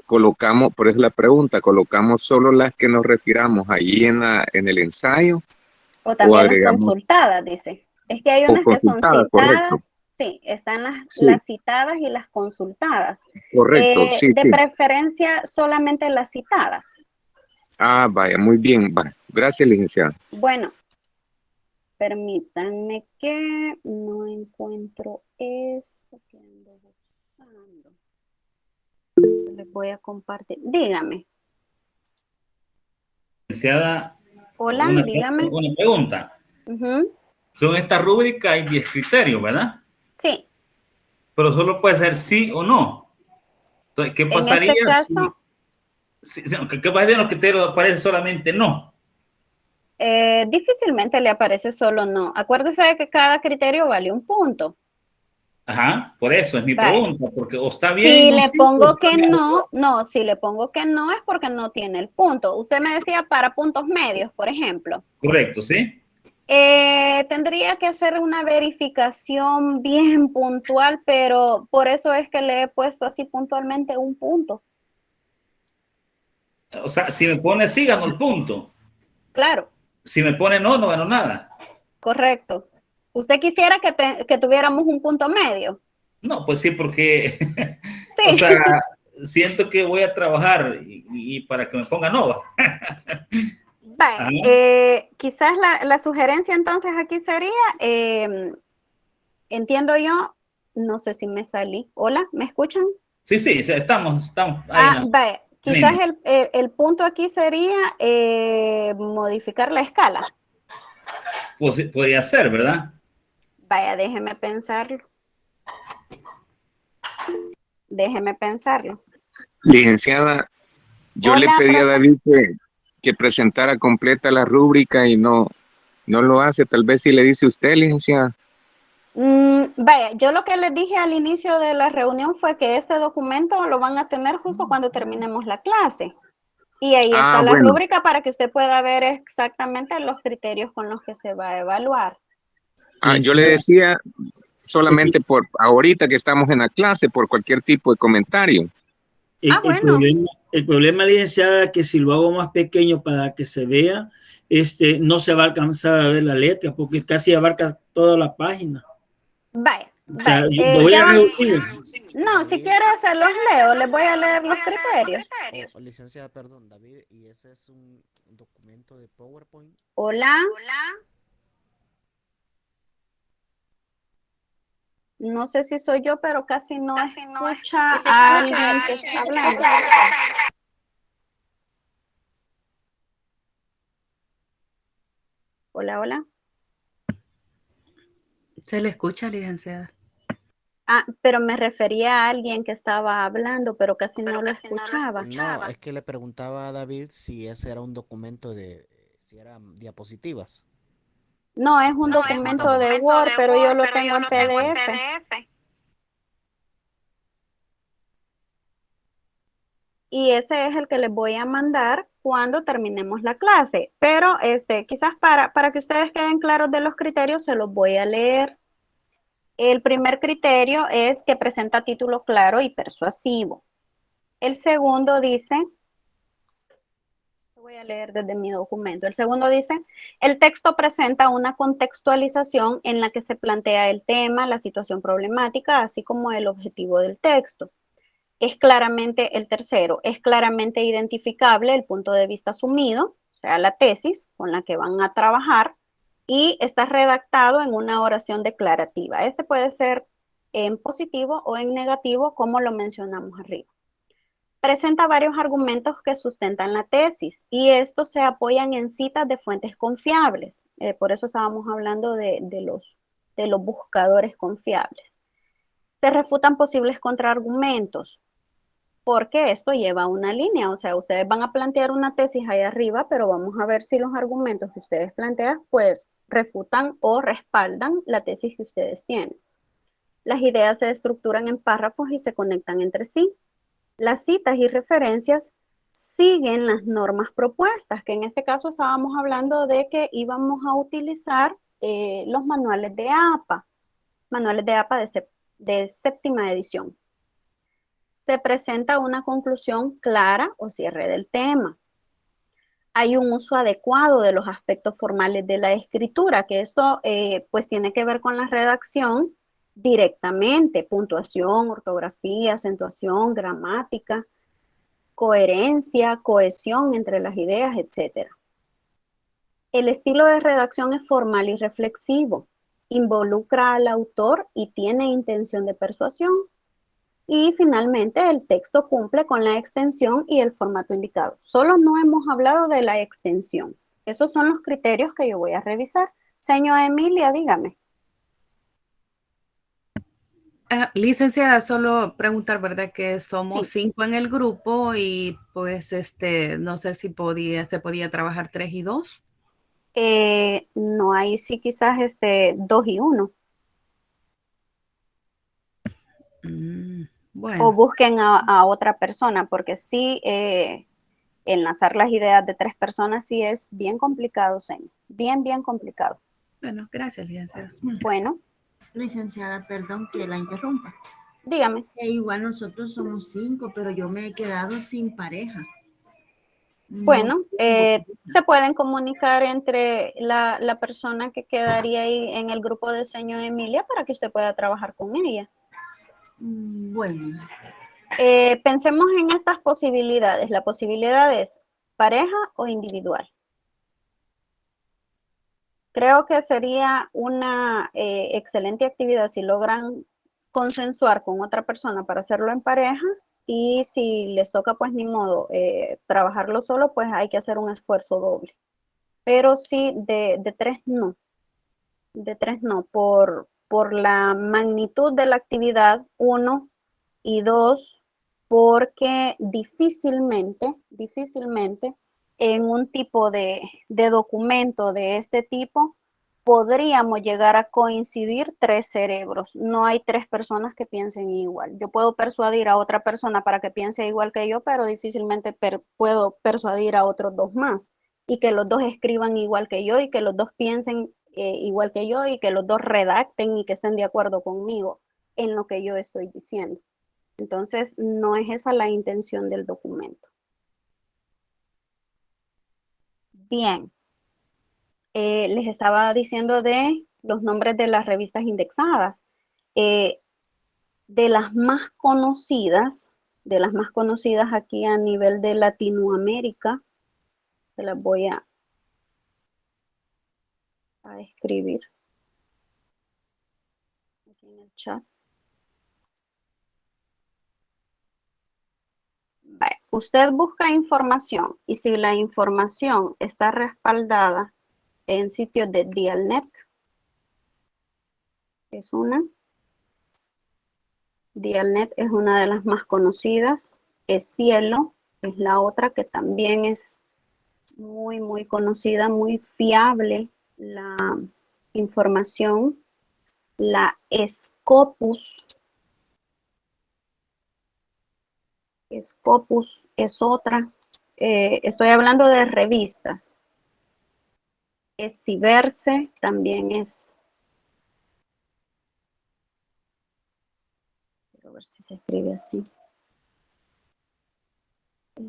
colocamos, por eso la pregunta, ¿colocamos solo las que nos refiramos ahí en el ensayo O o también las agregamos consultadas, dice. Es que hay o unas que son consultadas? Correcto, citadas, sí, están sí, las citadas y las consultadas. correcto, sí, De sí. preferencia, solamente las citadas. Ah, vaya, muy bien, vaya. Gracias, licenciada. Bueno, permítanme que no encuentro esto que ando buscando. Les voy a compartir. Dígame. Licenciada, Hola, dígame. una pregunta. Ujú. Según esta rúbrica hay 10 criterios, ¿verdad? Sí, Pero solo puede ser sí o no. Entonces, ¿qué en pasaría este caso, ¿qué pasaría en los criterios aparece solamente no? difícilmente le aparece solo no. Acuérdese de que cada criterio vale un punto. Ajá, por eso es mi Vale. pregunta, porque o está bien Si o le sí, o pongo está que mal. no, si le pongo que no es porque no tiene el punto. Usted me decía para puntos medios, por ejemplo. Correcto, ¿sí? Tendría que hacer una verificación bien puntual, pero por eso es que le he puesto así puntualmente un punto. O sea, si me pone sí, gano el punto. Claro, Si me pone no, no gano nada. correcto. ¿Usted quisiera que tuviéramos un punto medio? No, pues sí, porque, o Sí. sea, siento que voy a trabajar y para que me ponga no. Vale, Ajá. quizás la sugerencia entonces aquí sería, entiendo yo, no sé si me salí. Hola, ¿me escuchan? Sí, sí, estamos ahí en la Vale, quizás línea. el punto aquí sería modificar la escala. Pues, podría ser, ¿verdad? Vaya, déjeme pensarlo. Déjeme pensarlo. Licenciada, yo le Hola, pedí a profe. David que presentara completa la rúbrica y no lo hace. Tal vez si le dice usted, licenciada. Vaya, yo lo que les dije al inicio de la reunión fue que este documento lo van a tener justo cuando terminemos la clase. Y ahí Ah, está la bueno. rúbrica para que usted pueda ver exactamente los criterios con los que se va a evaluar. Yo le decía solamente por ahorita que estamos en la clase, por cualquier tipo de comentario. Bueno. El problema, licenciada, es que si lo hago más pequeño para que se vea, no se va a alcanzar a ver la letra, porque casi abarca toda la página. Vaya, O sea, vaya. lo voy Ya a van. reducir. No, si quiere se los leo, les voy a leer los criterios. Licenciada, perdón, David, ¿y ese es un documento de PowerPoint? Hola. No sé si soy yo, pero casi no escucha a alguien que está hablando. Hola, hola. Se le escucha, licenciada. Pero me refería a alguien que estaba hablando, pero casi no lo escuchaba. No, es que le preguntaba a David si ese era un documento si eran diapositivas. No, es un documento de Word, pero yo lo tengo en PDF. Y ese es el que les voy a mandar cuando terminemos la clase. Pero quizás para que ustedes queden claros de los criterios, se los voy a leer. El primer criterio es que presenta título claro y persuasivo. El segundo dice, voy a leer desde mi documento. El segundo dice, el texto presenta una contextualización en la que se plantea el tema, la situación problemática, así como el objetivo del texto. El tercero, es claramente identificable el punto de vista asumido, o sea, la tesis con la que van a trabajar, y está redactado en una oración declarativa. Este puede ser en positivo o en negativo, como lo mencionamos arriba. Presenta varios argumentos que sustentan la tesis y estos se apoyan en citas de fuentes confiables. Por eso estábamos hablando de los buscadores confiables. Se refutan posibles contraargumentos, porque esto lleva una línea, o sea, ustedes van a plantear una tesis ahí arriba, pero vamos a ver si los argumentos que ustedes plantean, pues, refutan o respaldan la tesis que ustedes tienen. Las ideas se estructuran en párrafos y se conectan entre sí. Las citas y referencias siguen las normas propuestas, que en este caso estábamos hablando de que íbamos a utilizar los manuales de APA de séptima edición. Se presenta una conclusión clara o cierre del tema. Hay un uso adecuado de los aspectos formales de la escritura, que esto pues tiene que ver con la redacción directamente, puntuación, ortografía, acentuación, gramática, coherencia, cohesión entre las ideas, etc. El estilo de redacción es formal y reflexivo, involucra al autor y tiene intención de persuasión. Y finalmente el texto cumple con la extensión y el formato indicado. Solo no hemos hablado de la extensión. Esos son los criterios que yo voy a revisar. Señora Emilia, dígame. Licenciada, solo preguntar, ¿verdad? Que somos Sí. 5 en el grupo y pues no sé si se podía trabajar 3 y 2. No, ahí sí quizás 2 y 1. Bueno. O busquen a otra persona, porque sí, enlazar las ideas de 3 personas sí es bien complicado, señor. Bien complicado. Bueno, gracias, licenciada. Bueno. Licenciada, perdón que la interrumpa. Dígame. Igual nosotros somos 5, pero yo me he quedado sin pareja. Bueno, se pueden comunicar entre la persona que quedaría ahí en el grupo de señor Emilia para que usted pueda trabajar con ella. Bueno. Pensemos en estas posibilidades. La posibilidad es pareja o individual. Creo que sería una excelente actividad si logran consensuar con otra persona para hacerlo en pareja, y si les toca pues ni modo trabajarlo solo, pues hay que hacer un esfuerzo doble. Pero sí, de 3 no. De 3 no, por la magnitud de la actividad, 1, y 2, porque difícilmente en un tipo de documento de este tipo podríamos llegar a coincidir 3 cerebros. No hay 3 personas que piensen igual. Yo puedo persuadir a otra persona para que piense igual que yo, pero difícilmente puedo persuadir a otros 2 más, y que los 2 escriban igual que yo, y que los 2 piensen igual que yo, y que los 2 redacten y que estén de acuerdo conmigo en lo que yo estoy diciendo. Entonces, no es esa la intención del documento. Bien. Les estaba diciendo de los nombres de las revistas indexadas. De las más conocidas aquí a nivel de Latinoamérica, se las voy a escribir aquí en el chat. Usted busca información, y si la información está respaldada en sitios de Dialnet, es una. Dialnet es una de las más conocidas. Cielo es la otra que también es muy conocida, muy fiable la información. La Scopus. Scopus es otra. Estoy hablando de revistas. Ciberse también es. Quiero ver si se escribe así.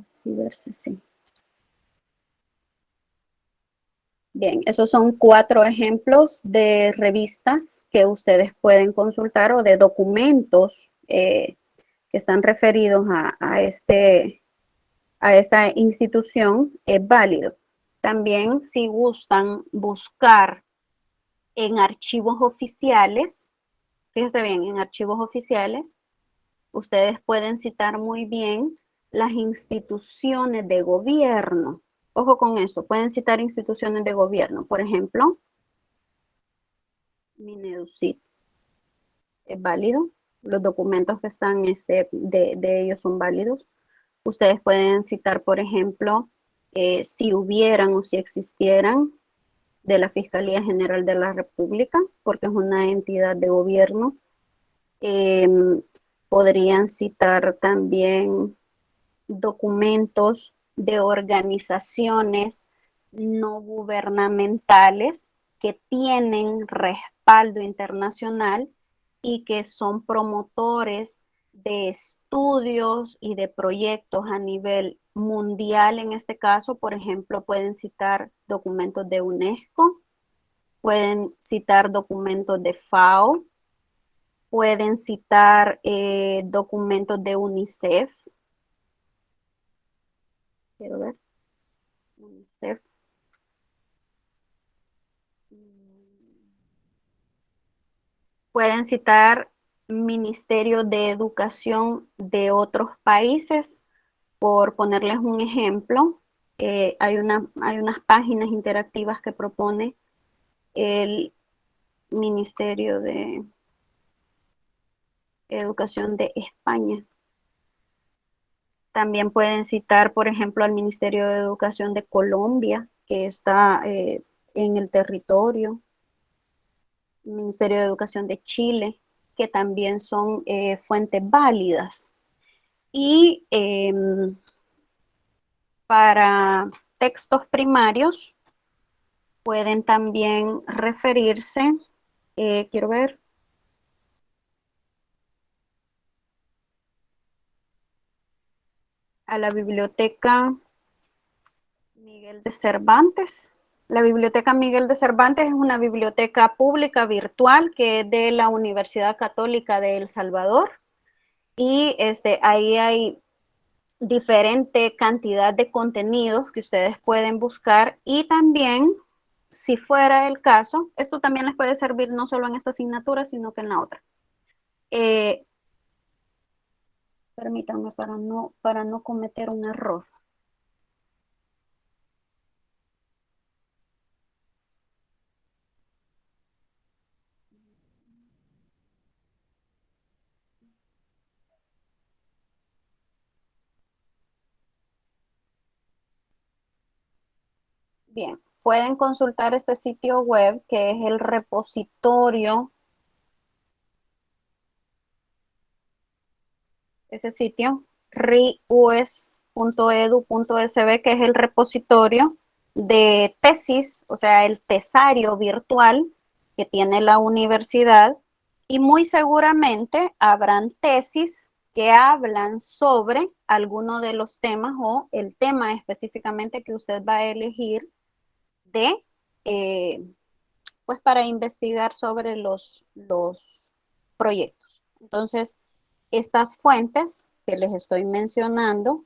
Ciberse, sí. Bien, esos son 4 ejemplos de revistas que ustedes pueden consultar, o de documentos que están referidos a esta institución. Es válido. También, si gustan buscar en archivos oficiales, fíjense bien, en archivos oficiales, ustedes pueden citar muy bien las instituciones de gobierno. Ojo con esto, pueden citar instituciones de gobierno. Por ejemplo, Mineusit. Es válido. Los documentos que están de ellos son válidos. Ustedes pueden citar, por ejemplo, si hubieran o si existieran, de la Fiscalía General de la República, porque es una entidad de gobierno. Podrían citar también documentos de organizaciones no gubernamentales que tienen respaldo internacional y que son promotores de estudios y de proyectos a nivel mundial. En este caso, por ejemplo, pueden citar documentos de UNESCO, pueden citar documentos de FAO, pueden citar documentos de UNICEF. Quiero ver. UNICEF. Pueden citar ministerios de educación de otros países. Por ponerles un ejemplo, hay unas páginas interactivas que propone el Ministerio de Educación de España. También pueden citar, por ejemplo, al Ministerio de Educación de Colombia, que está en el territorio. El Ministerio de Educación de Chile, que también son fuentes válidas. Y para textos primarios pueden también referirse, quiero ver, a la Biblioteca Miguel de Cervantes. La Biblioteca Miguel de Cervantes es una biblioteca pública virtual que es de la Universidad Católica de El Salvador. Y ahí hay diferente cantidad de contenidos que ustedes pueden buscar, y también, si fuera el caso, esto también les puede servir no solo en esta asignatura, sino que en la otra. Permítanme para no cometer un error. Bien, pueden consultar este sitio web que es el repositorio, ese sitio, rius.edu.sb, que es el repositorio de tesis, o sea, el tesario virtual que tiene la universidad, y muy seguramente habrán tesis que hablan sobre alguno de los temas o el tema específicamente que usted va a elegir de, pues para investigar sobre los proyectos. Entonces, estas fuentes que les estoy mencionando,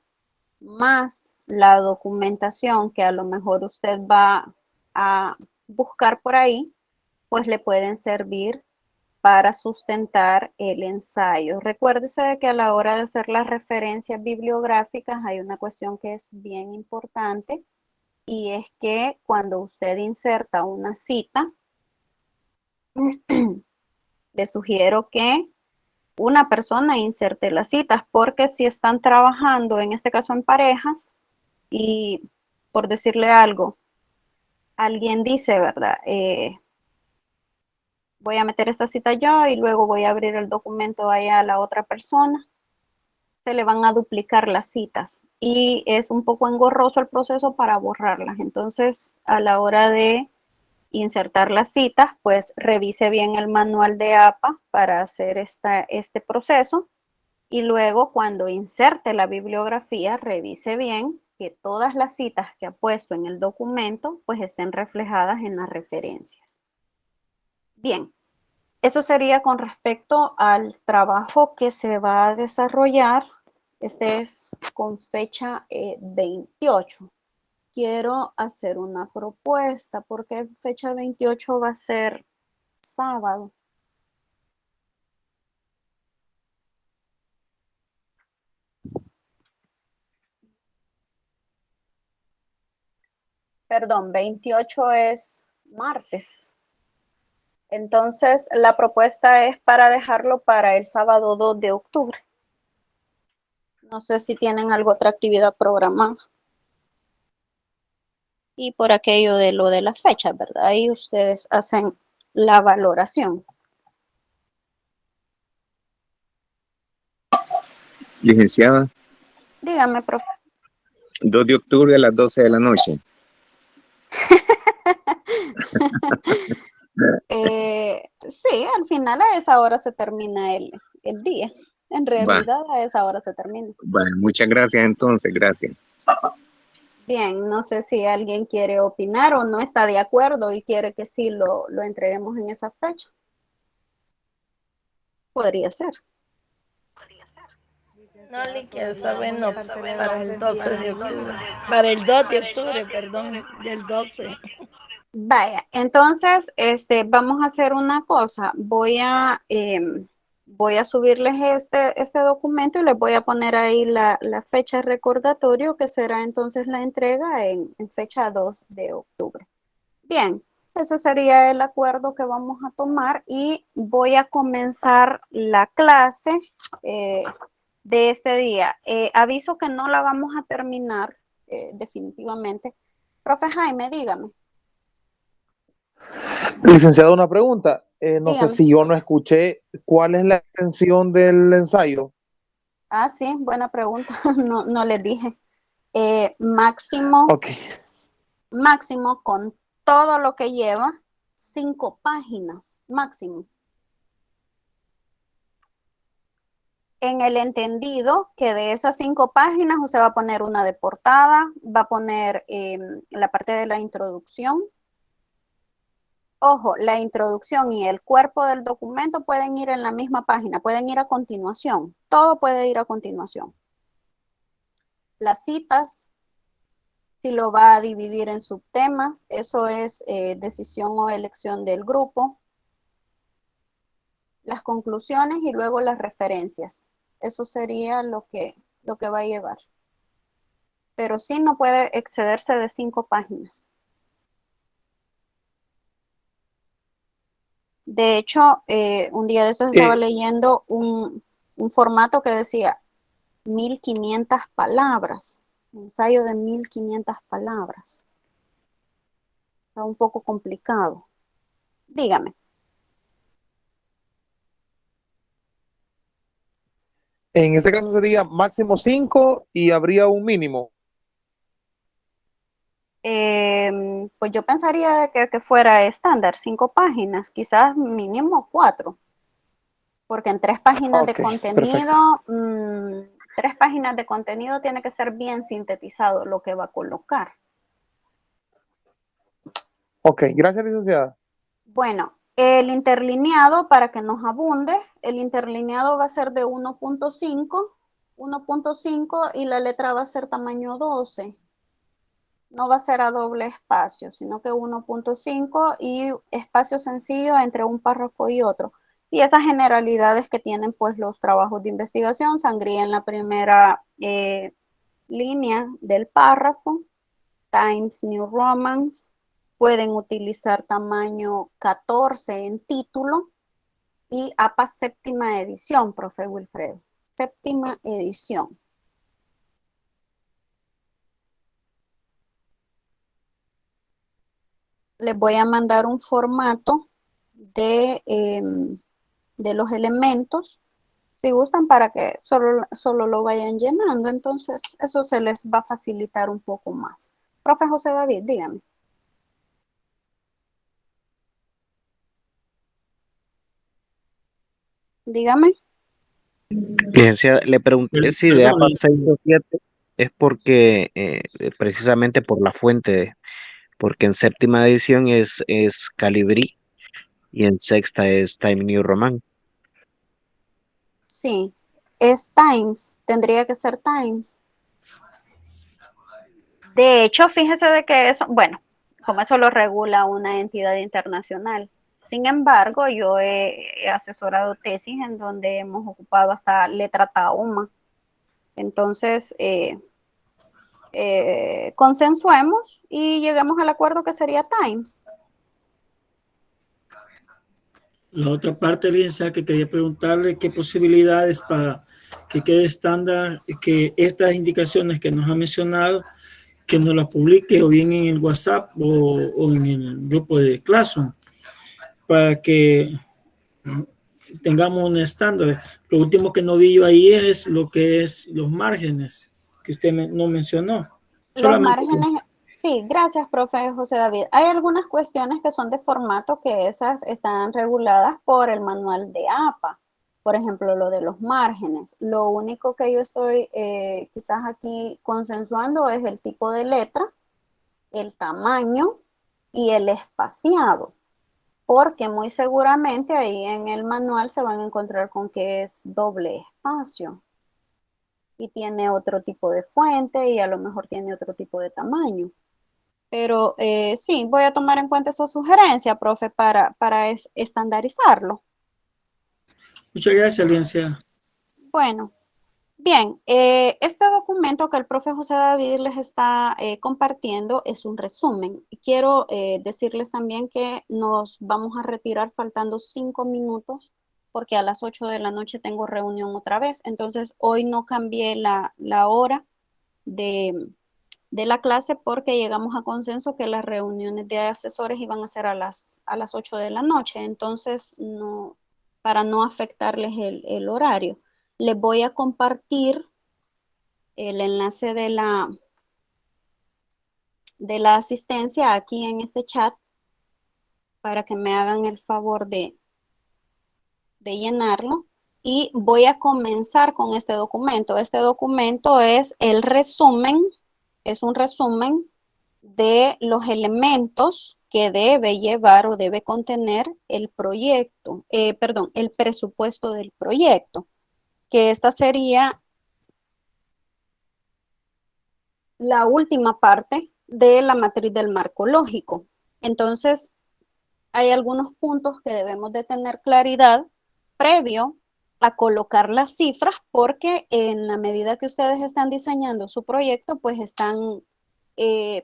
más la documentación que a lo mejor usted va a buscar por ahí, pues le pueden servir para sustentar el ensayo. Recuérdese de que a la hora de hacer las referencias bibliográficas hay una cuestión que es bien importante, y es que cuando usted inserta una cita, le sugiero que una persona inserte las citas, porque si están trabajando, en este caso en parejas, y por decirle algo, alguien dice, ¿verdad? Voy a meter esta cita yo y luego voy a abrir el documento allá a la otra persona, se le van a duplicar las citas y es un poco engorroso el proceso para borrarlas. Entonces, a la hora de insertar las citas, pues revise bien el manual de APA para hacer este proceso, y luego cuando inserte la bibliografía, revise bien que todas las citas que ha puesto en el documento pues estén reflejadas en las referencias. Bien, eso sería con respecto al trabajo que se va a desarrollar. Este es con fecha 28. Quiero hacer una propuesta porque fecha 28 va a ser sábado. Perdón, 28 es martes. Entonces, la propuesta es para dejarlo para el sábado 2 de octubre. No sé si tienen alguna otra actividad programada. Y por aquello de lo de la fecha, ¿verdad? Ahí ustedes hacen la valoración. Licenciada, Dígame, profe. 2 de octubre a las 12 de la noche. Sí, al final a esa hora se termina el día. En realidad a esa hora se termina. Bueno, muchas gracias entonces, gracias. Bien, no sé si alguien quiere opinar o no está de acuerdo y quiere que sí lo entreguemos en esa fecha. Podría ser. No le quiero saber, no, para el 12 de octubre. Para el 2 de octubre, perdón, del 12. Vaya, entonces, vamos a hacer una cosa. Voy a subirles este documento y les voy a poner ahí la fecha recordatorio, que será entonces la entrega en fecha 2 de octubre. Bien, ese sería el acuerdo que vamos a tomar y voy a comenzar la clase de este día. Aviso que no la vamos a terminar definitivamente. Profe Jaime, dígame. Licenciado, una pregunta. No Dígame. sé si yo no escuché. ¿Cuál es la extensión del ensayo? Ah, sí, buena pregunta. No les dije. Máximo, máximo con todo lo que lleva, 5 páginas, máximo. En el entendido que de esas 5 páginas usted va a poner una de portada, va a poner la parte de la introducción. Ojo, la introducción y el cuerpo del documento pueden ir en la misma página, pueden ir a continuación. Todo puede ir a continuación. Las citas, si lo va a dividir en subtemas, eso es decisión o elección del grupo. Las conclusiones y luego las referencias. Eso sería lo que va a llevar. Pero sí no puede excederse de 5 páginas. De hecho, un día de estos estaba leyendo un formato que decía 1500 palabras. Ensayo de 1500 palabras. Está un poco complicado. Dígame. En ese caso sería máximo 5 y habría un mínimo. Pues yo pensaría de que fuera estándar, 5 páginas, quizás mínimo 4. Porque en 3 páginas de contenido, 3 páginas de contenido tiene que ser bien sintetizado lo que va a colocar. Ok, gracias, licenciada. Bueno, el interlineado, para que nos abunde, el interlineado va a ser de 1.5 y la letra va a ser tamaño 12. No va a ser a doble espacio, sino que 1.5 y espacio sencillo entre un párrafo y otro. Y esas generalidades que tienen pues los trabajos de investigación, sangría en la primera línea del párrafo, Times New Roman, pueden utilizar tamaño 14 en título y APA séptima edición, profe Wilfredo, séptima edición. Les voy a mandar un formato de los elementos, si gustan, para que solo lo vayan llenando. Entonces, eso se les va a facilitar un poco más. Profe José David, dígame. Dígame. Licenciada, le pregunté si de APA 6 o 7 es porque, precisamente por la fuente, porque en séptima edición es Calibri y en sexta es Time New Roman. Sí, es Times, tendría que ser Times. De hecho, fíjese de que eso, bueno, como eso lo regula una entidad internacional. Sin embargo, yo he asesorado tesis en donde hemos ocupado hasta letra Tahoma. Entonces, consensuemos y lleguemos al acuerdo que sería Times. La otra parte, licenciada, que quería preguntarle qué posibilidades para que quede estándar, que estas indicaciones que nos ha mencionado, que nos las publique o bien en el WhatsApp o en el grupo de Classroom, para que tengamos un estándar. Lo último que no vi yo ahí es lo que es los márgenes, que usted no mencionó. Los Solamente márgenes, sí, gracias, profe José David. Hay algunas cuestiones que son de formato que esas están reguladas por el manual de APA. Por ejemplo, lo de los márgenes. Lo único que yo estoy quizás aquí consensuando es el tipo de letra, el tamaño y el espaciado. Porque muy seguramente ahí en el manual se van a encontrar con que es doble espacio y tiene otro tipo de fuente y a lo mejor tiene otro tipo de tamaño. Pero sí, voy a tomar en cuenta esa sugerencia, profe, para estandarizarlo. muchas gracias, licenciada. Bueno, bien, este documento que el profe José David les está compartiendo es un resumen. Quiero decirles también que nos vamos a retirar faltando 5 minutos porque a las 8 de la noche tengo reunión otra vez. Entonces, hoy no cambié la hora de la clase porque llegamos a consenso que las reuniones de asesores iban a ser a las 8 de la noche. Entonces, no, para no afectarles el horario. Les voy a compartir el enlace de la asistencia aquí en este chat para que me hagan el favor de llenarlo. Y voy a comenzar con este documento. Este documento es el resumen, es un resumen de los elementos que debe llevar o debe contener el proyecto, el presupuesto del proyecto, que esta sería la última parte de la matriz del marco lógico. Entonces, hay algunos puntos que debemos de tener claridad previo a colocar las cifras, porque en la medida que ustedes están diseñando su proyecto, pues están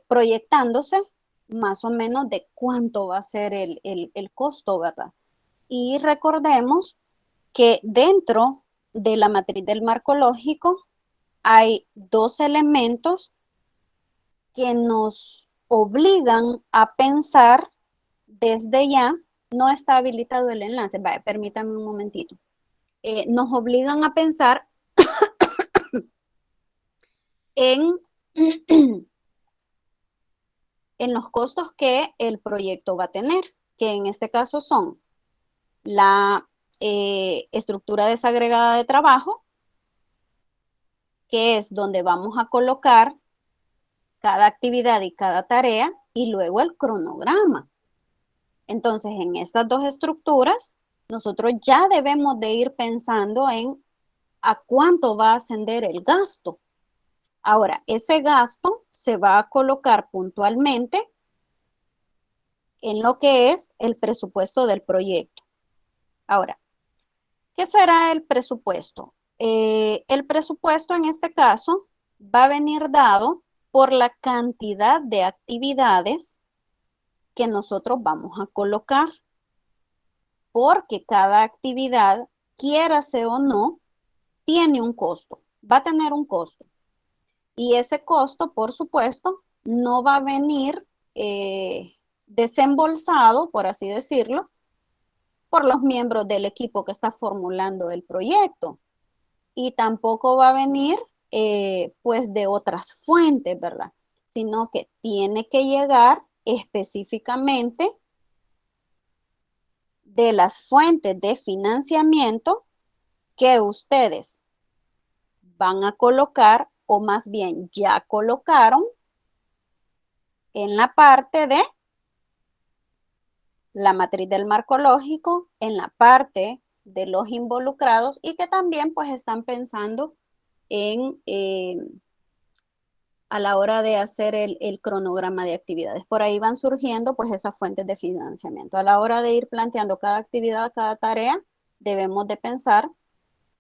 proyectándose más o menos de cuánto va a ser el costo, ¿verdad? Y recordemos que dentro de la matriz del marco lógico hay dos elementos que nos obligan a pensar desde ya. No está habilitado el enlace, vaya, permítanme un momentito. Nos obligan a pensar en, en los costos que el proyecto va a tener, que en este caso son la estructura desagregada de trabajo, que es donde vamos a colocar cada actividad y cada tarea, y luego el cronograma. Entonces, en estas dos estructuras, nosotros ya debemos de ir pensando en a cuánto va a ascender el gasto. Ahora, ese gasto se va a colocar puntualmente en lo que es el presupuesto del proyecto. Ahora, ¿qué será el presupuesto? El presupuesto en este caso va a venir dado por la cantidad de actividades que nosotros vamos a colocar, porque cada actividad, quiérase o no, tiene un costo, va a tener un costo. Y ese costo, por supuesto, no va a venir desembolsado, por así decirlo, por los miembros del equipo que está formulando el proyecto. Y tampoco va a venir pues de otras fuentes, ¿verdad? Sino que tiene que llegar específicamente de las fuentes de financiamiento que ustedes van a colocar, o más bien ya colocaron, en la parte de la matriz del marco lógico, en la parte de los involucrados, y que también pues están pensando en a la hora de hacer el cronograma de actividades. Por ahí van surgiendo pues esas fuentes de financiamiento. A la hora de ir planteando cada actividad, cada tarea, debemos de pensar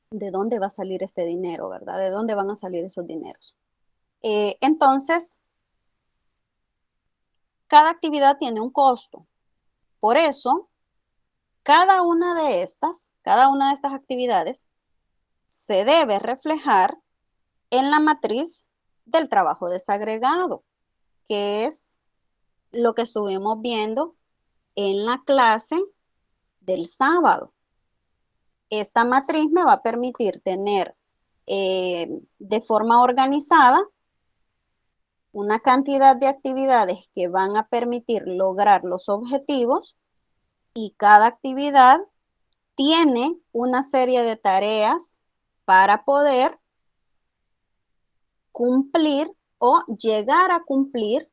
de dónde va a salir este dinero, ¿verdad? De dónde van a salir esos dineros. Entonces, cada actividad tiene un costo. Por eso, cada una de estas actividades se debe reflejar en la matriz del trabajo desagregado, que es lo que estuvimos viendo en la clase del sábado. Esta matriz me va a permitir tener de forma organizada una cantidad de actividades que van a permitir lograr los objetivos y cada actividad tiene una serie de tareas para poder cumplir o llegar a cumplir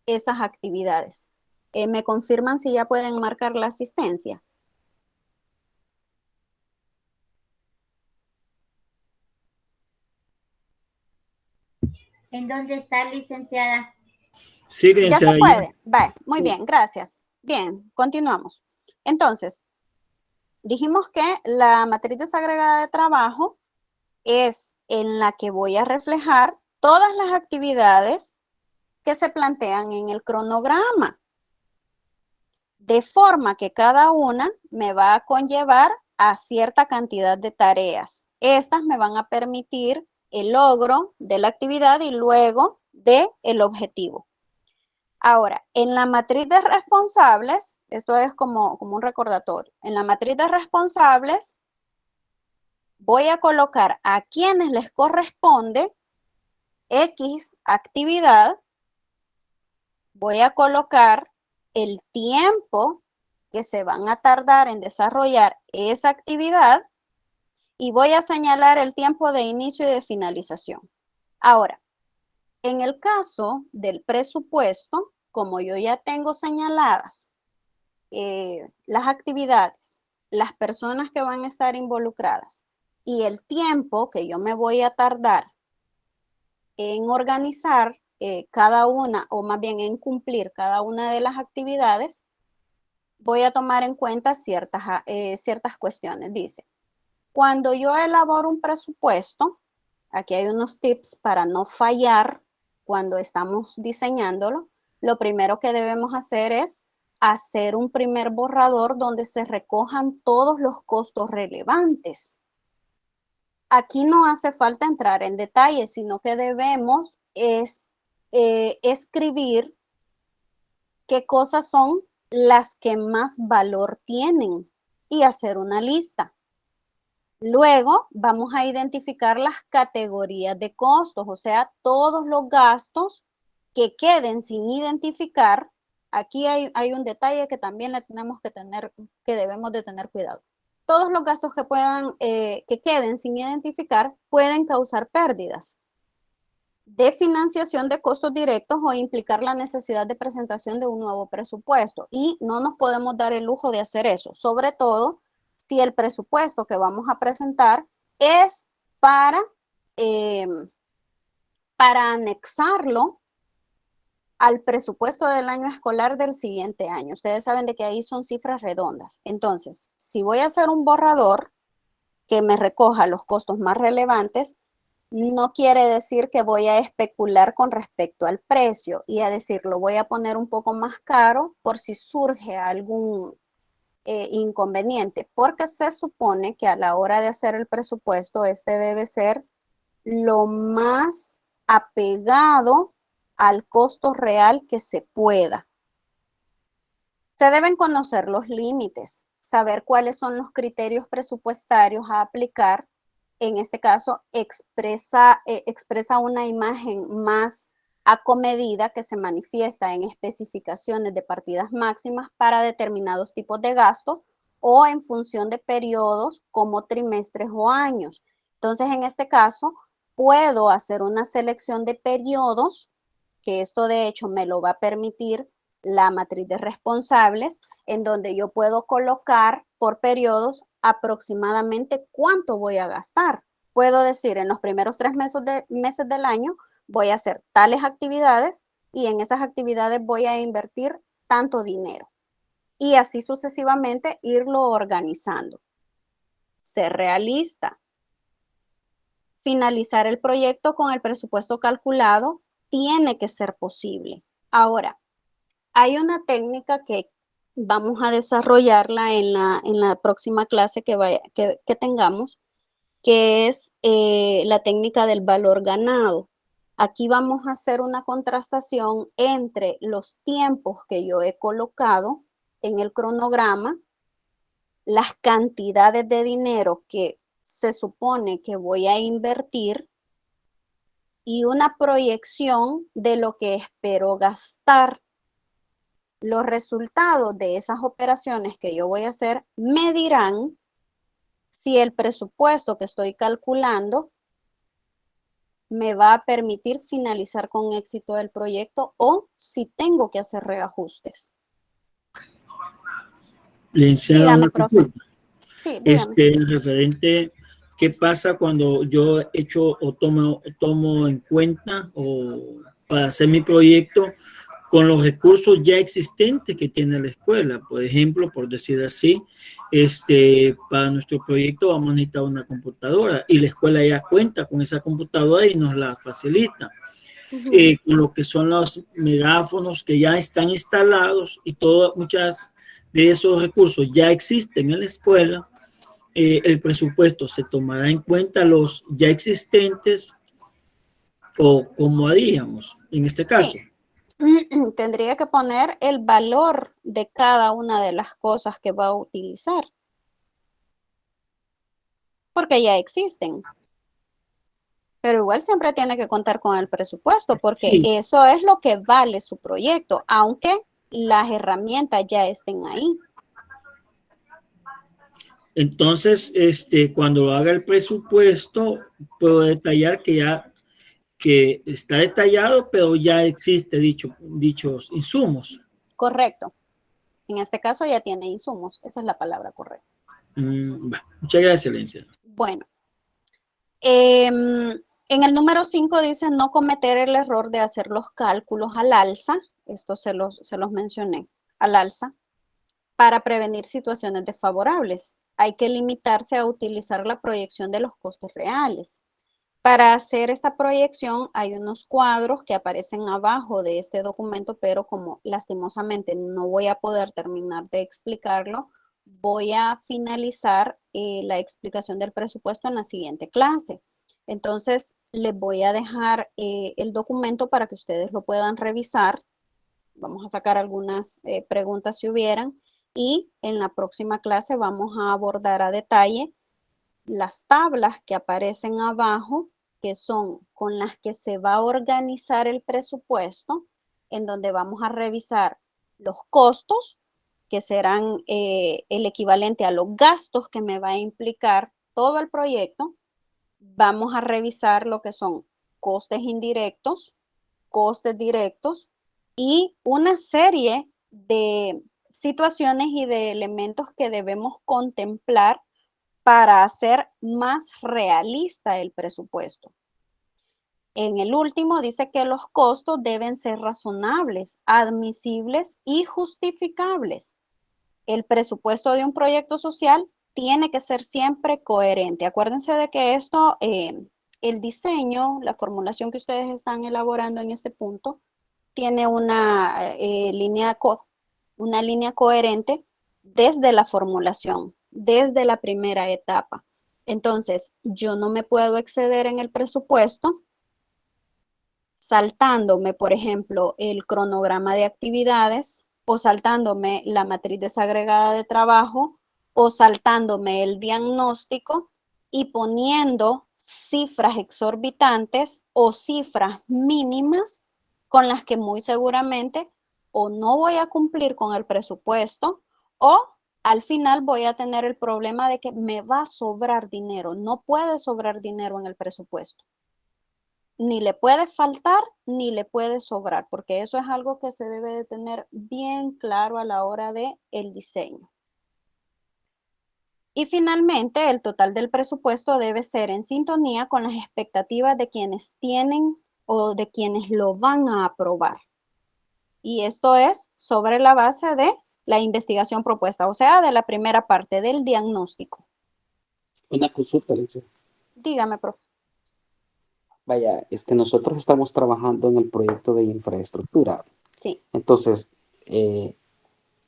esas actividades. ¿Me confirman si ya pueden marcar la asistencia? ¿En dónde está, licenciada? Sí, Ya se licenciada. puede. Vale, muy bien, gracias. Bien, continuamos. Entonces, dijimos que la matriz desagregada de trabajo es en la que voy a reflejar todas las actividades que se plantean en el cronograma, de forma que cada una me va a conllevar a cierta cantidad de tareas. Estas me van a permitir el logro de la actividad y luego del objetivo. Ahora, en la matriz de responsables, esto es como un recordatorio, en la matriz de responsables voy a colocar a quienes les corresponde X actividad, voy a colocar el tiempo que se van a tardar en desarrollar esa actividad y voy a señalar el tiempo de inicio y de finalización. Ahora, en el caso del presupuesto, como yo ya tengo señaladas las actividades, las personas que van a estar involucradas y el tiempo que yo me voy a tardar en organizar cada una, o más bien en cumplir cada una de las actividades, voy a tomar en cuenta ciertas cuestiones. Dice, cuando yo elaboro un presupuesto, aquí hay unos tips para no fallar cuando estamos diseñándolo. Lo primero que debemos hacer es hacer un primer borrador donde se recojan todos los costos relevantes. Aquí no hace falta entrar en detalle, sino que debemos escribir qué cosas son las que más valor tienen y hacer una lista. Luego vamos a identificar las categorías de costos, o sea, todos los gastos que queden sin identificar. Aquí hay un detalle que también debemos de tener cuidado. Todos los gastos que queden sin identificar pueden causar pérdidas de financiación de costos directos o implicar la necesidad de presentación de un nuevo presupuesto. Y no nos podemos dar el lujo de hacer eso, sobre todo si el presupuesto que vamos a presentar es para anexarlo al presupuesto del año escolar del siguiente año. Ustedes saben de que ahí son cifras redondas. Entonces, si voy a hacer un borrador que me recoja los costos más relevantes, no quiere decir que voy a especular con respecto al precio y a decir, lo voy a poner un poco más caro por si surge algún inconveniente, porque se supone que a la hora de hacer el presupuesto, este debe ser lo más apegado al costo real que se pueda. Se deben conocer los límites, saber cuáles son los criterios presupuestarios a aplicar. En este caso, expresa una imagen más acomedida que se manifiesta en especificaciones de partidas máximas para determinados tipos de gastos o en función de periodos como trimestres o años. Entonces, en este caso, puedo hacer una selección de periodos, que esto de hecho me lo va a permitir la matriz de responsables, en donde yo puedo colocar por periodos aproximadamente cuánto voy a gastar. Puedo decir, en los primeros 3 meses del año voy a hacer tales actividades y en esas actividades voy a invertir tanto dinero. Y así sucesivamente irlo organizando. Ser realista. Finalizar el proyecto con el presupuesto calculado tiene que ser posible. Ahora, hay una técnica que vamos a desarrollarla en la próxima clase que tengamos, que es la técnica del valor ganado. Aquí vamos a hacer una contrastación entre los tiempos que yo he colocado en el cronograma, las cantidades de dinero que se supone que voy a invertir y una proyección de lo que espero gastar. Los resultados de esas operaciones que yo voy a hacer me dirán si el presupuesto que estoy calculando me va a permitir finalizar con éxito el proyecto o si tengo que hacer reajustes. Licenciada, Dígame, una profe. consulta. Sí, dígame. Referente, ¿qué pasa cuando yo hecho o tomo en cuenta o para hacer mi proyecto con los recursos ya existentes que tiene la escuela? Por ejemplo, por decir así, para nuestro proyecto vamos a necesitar una computadora y la escuela ya cuenta con esa computadora y nos la facilita. Con lo que son los megáfonos que ya están instalados y muchas de esos recursos ya existen en la escuela, el presupuesto se tomará en cuenta los ya existentes o cómo haríamos en este caso. Sí. Tendría que poner el valor de cada una de las cosas que va a utilizar. Porque ya existen. Pero igual siempre tiene que contar con el presupuesto, porque Sí. eso es lo que vale su proyecto, aunque las herramientas ya estén ahí. Entonces, cuando haga el presupuesto, puedo detallar que está detallado, pero ya existe dichos insumos. Correcto. En este caso ya tiene insumos. Esa es la palabra correcta. Muchas gracias, licenciada. Bueno. En el número 5 dice no cometer el error de hacer los cálculos al alza. Esto se los mencioné. Al alza. Para prevenir situaciones desfavorables. Hay que limitarse a utilizar la proyección de los costes reales. Para hacer esta proyección hay unos cuadros que aparecen abajo de este documento, pero como lastimosamente no voy a poder terminar de explicarlo, voy a finalizar la explicación del presupuesto en la siguiente clase. Entonces, les voy a dejar el documento para que ustedes lo puedan revisar. Vamos a sacar algunas preguntas si hubieran. Y en la próxima clase vamos a abordar a detalle las tablas que aparecen abajo, que son con las que se va a organizar el presupuesto, en donde vamos a revisar los costos, que serán el equivalente a los gastos que me va a implicar todo el proyecto. Vamos a revisar lo que son costes indirectos, costes directos y una serie de situaciones y de elementos que debemos contemplar para hacer más realista el presupuesto. En el último dice que los costos deben ser razonables, admisibles y justificables. El presupuesto de un proyecto social tiene que ser siempre coherente. Acuérdense de que esto, el diseño, la formulación que ustedes están elaborando en este punto, tiene una línea coherente desde la formulación, desde la primera etapa. Entonces, yo no me puedo exceder en el presupuesto saltándome, por ejemplo, el cronograma de actividades o saltándome la matriz desagregada de trabajo o saltándome el diagnóstico y poniendo cifras exorbitantes o cifras mínimas con las que muy seguramente o no voy a cumplir con el presupuesto o al final voy a tener el problema de que me va a sobrar dinero. No puede sobrar dinero en el presupuesto. Ni le puede faltar, ni le puede sobrar, porque eso es algo que se debe de tener bien claro a la hora de el diseño. Y finalmente, el total del presupuesto debe ser en sintonía con las expectativas de quienes tienen o de quienes lo van a aprobar. Y esto es sobre la base de la investigación propuesta, o sea, de la primera parte del diagnóstico. Una consulta, Alicia. Dígame, profe. Vaya, nosotros estamos trabajando en el proyecto de infraestructura. Sí. Entonces,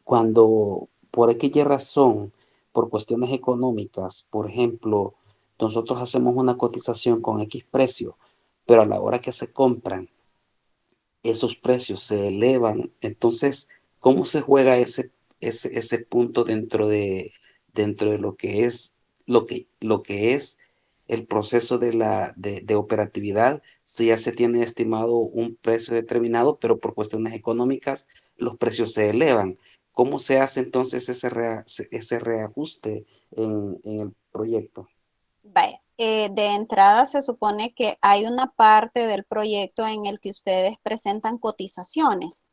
cuando por aquella razón, por cuestiones económicas, por ejemplo, nosotros hacemos una cotización con X precio, pero a la hora que se compran, esos precios se elevan. Entonces, ¿cómo se juega ese punto dentro de lo que es el proceso de operatividad, si ya se tiene estimado un precio determinado, pero por cuestiones económicas los precios se elevan. ¿Cómo se hace entonces ese reajuste en el proyecto? Vaya, de entrada se supone que hay una parte del proyecto en el que ustedes presentan cotizaciones.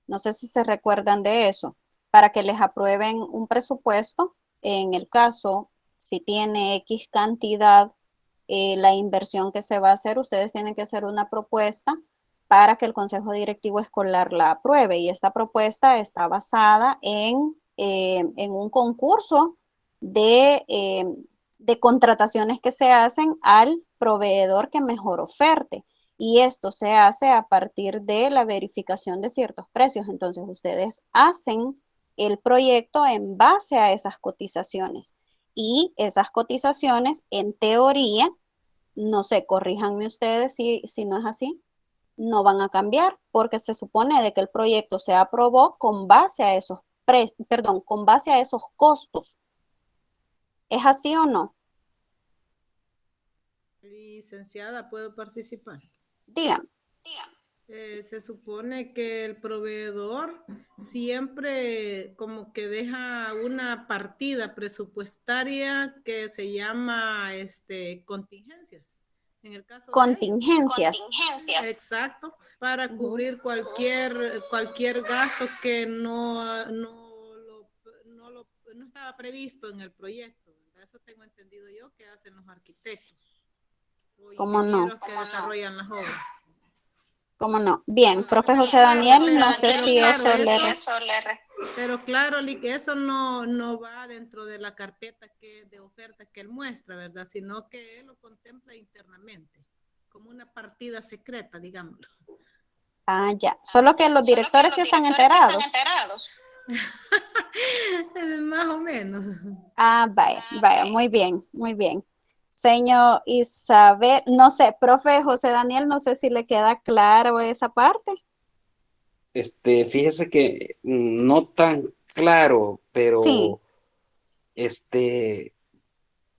No sé si se recuerdan de eso, para que les aprueben un presupuesto. En el caso, si tiene X cantidad, la inversión que se va a hacer, ustedes tienen que hacer una propuesta para que el Consejo Directivo Escolar la apruebe. Y esta propuesta está basada en un concurso de contrataciones que se hacen al proveedor que mejor oferte. Y esto se hace a partir de la verificación de ciertos precios. Entonces, ustedes hacen el proyecto en base a esas cotizaciones. Y esas cotizaciones, en teoría, no sé, corríjanme ustedes si no es así, no van a cambiar porque se supone de que el proyecto se aprobó con base a esos con base a esos costos. ¿Es así o no? Licenciada, ¿puedo participar? Dígame. Se supone que el proveedor siempre como que deja una partida presupuestaria que se llama contingencias. En el caso contingencias. Exacto, para cubrir cualquier gasto que no estaba previsto en el proyecto, ¿verdad? Eso tengo entendido yo que hacen los arquitectos o ingenieros que desarrollan las obras. ¿Cómo no? Bien, profe José Daniel, no sé si eso Pero claro, eso no va dentro de la carpeta de oferta que él muestra, ¿verdad? Sino que él lo contempla internamente, como una partida secreta, digámoslo. Ah, ya. Solo que los directores sí están enterados. Más o menos. Ah, vaya, muy bien, muy bien. Señor Isabel, no sé, profe José Daniel, no sé si le queda claro esa parte. Fíjese que no tan claro, pero Sí.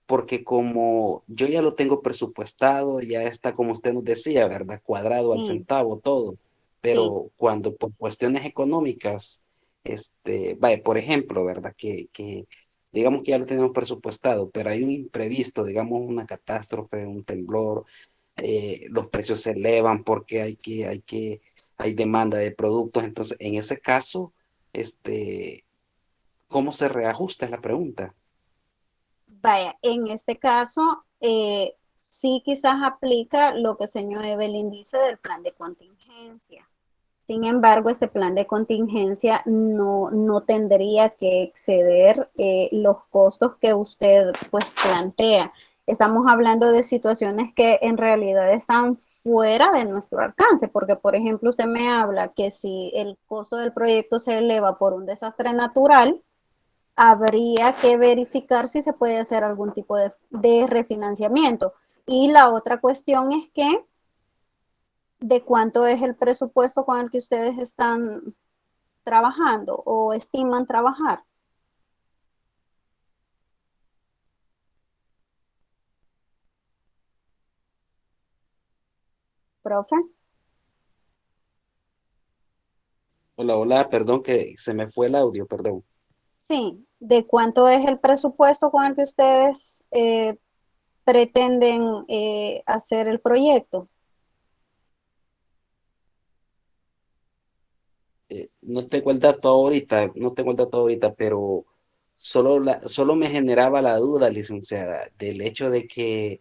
porque como yo ya lo tengo presupuestado, ya está como usted nos decía, ¿verdad? Cuadrado al Sí. centavo todo, pero cuando por cuestiones económicas, vaya, por ejemplo, ¿verdad? Que digamos que ya lo tenemos presupuestado, pero hay un imprevisto, digamos una catástrofe, un temblor, los precios se elevan porque hay demanda de productos, entonces en ese caso, ¿cómo se reajusta? Es la pregunta. Vaya, en este caso, sí quizás aplica lo que señor Evelyn dice del plan de contingencia. Sin embargo, este plan de contingencia no tendría que exceder los costos que usted pues plantea. Estamos hablando de situaciones que en realidad están fuera de nuestro alcance, porque por ejemplo usted me habla que si el costo del proyecto se eleva por un desastre natural, habría que verificar si se puede hacer algún tipo de refinanciamiento. Y la otra cuestión es que de cuánto es el presupuesto con el que ustedes están trabajando o estiman trabajar. Profe. Hola, perdón que se me fue el audio, perdón. Sí, ¿de cuánto es el presupuesto con el que ustedes pretenden hacer el proyecto? No tengo el dato ahorita, pero solo me generaba la duda, licenciada, del hecho de que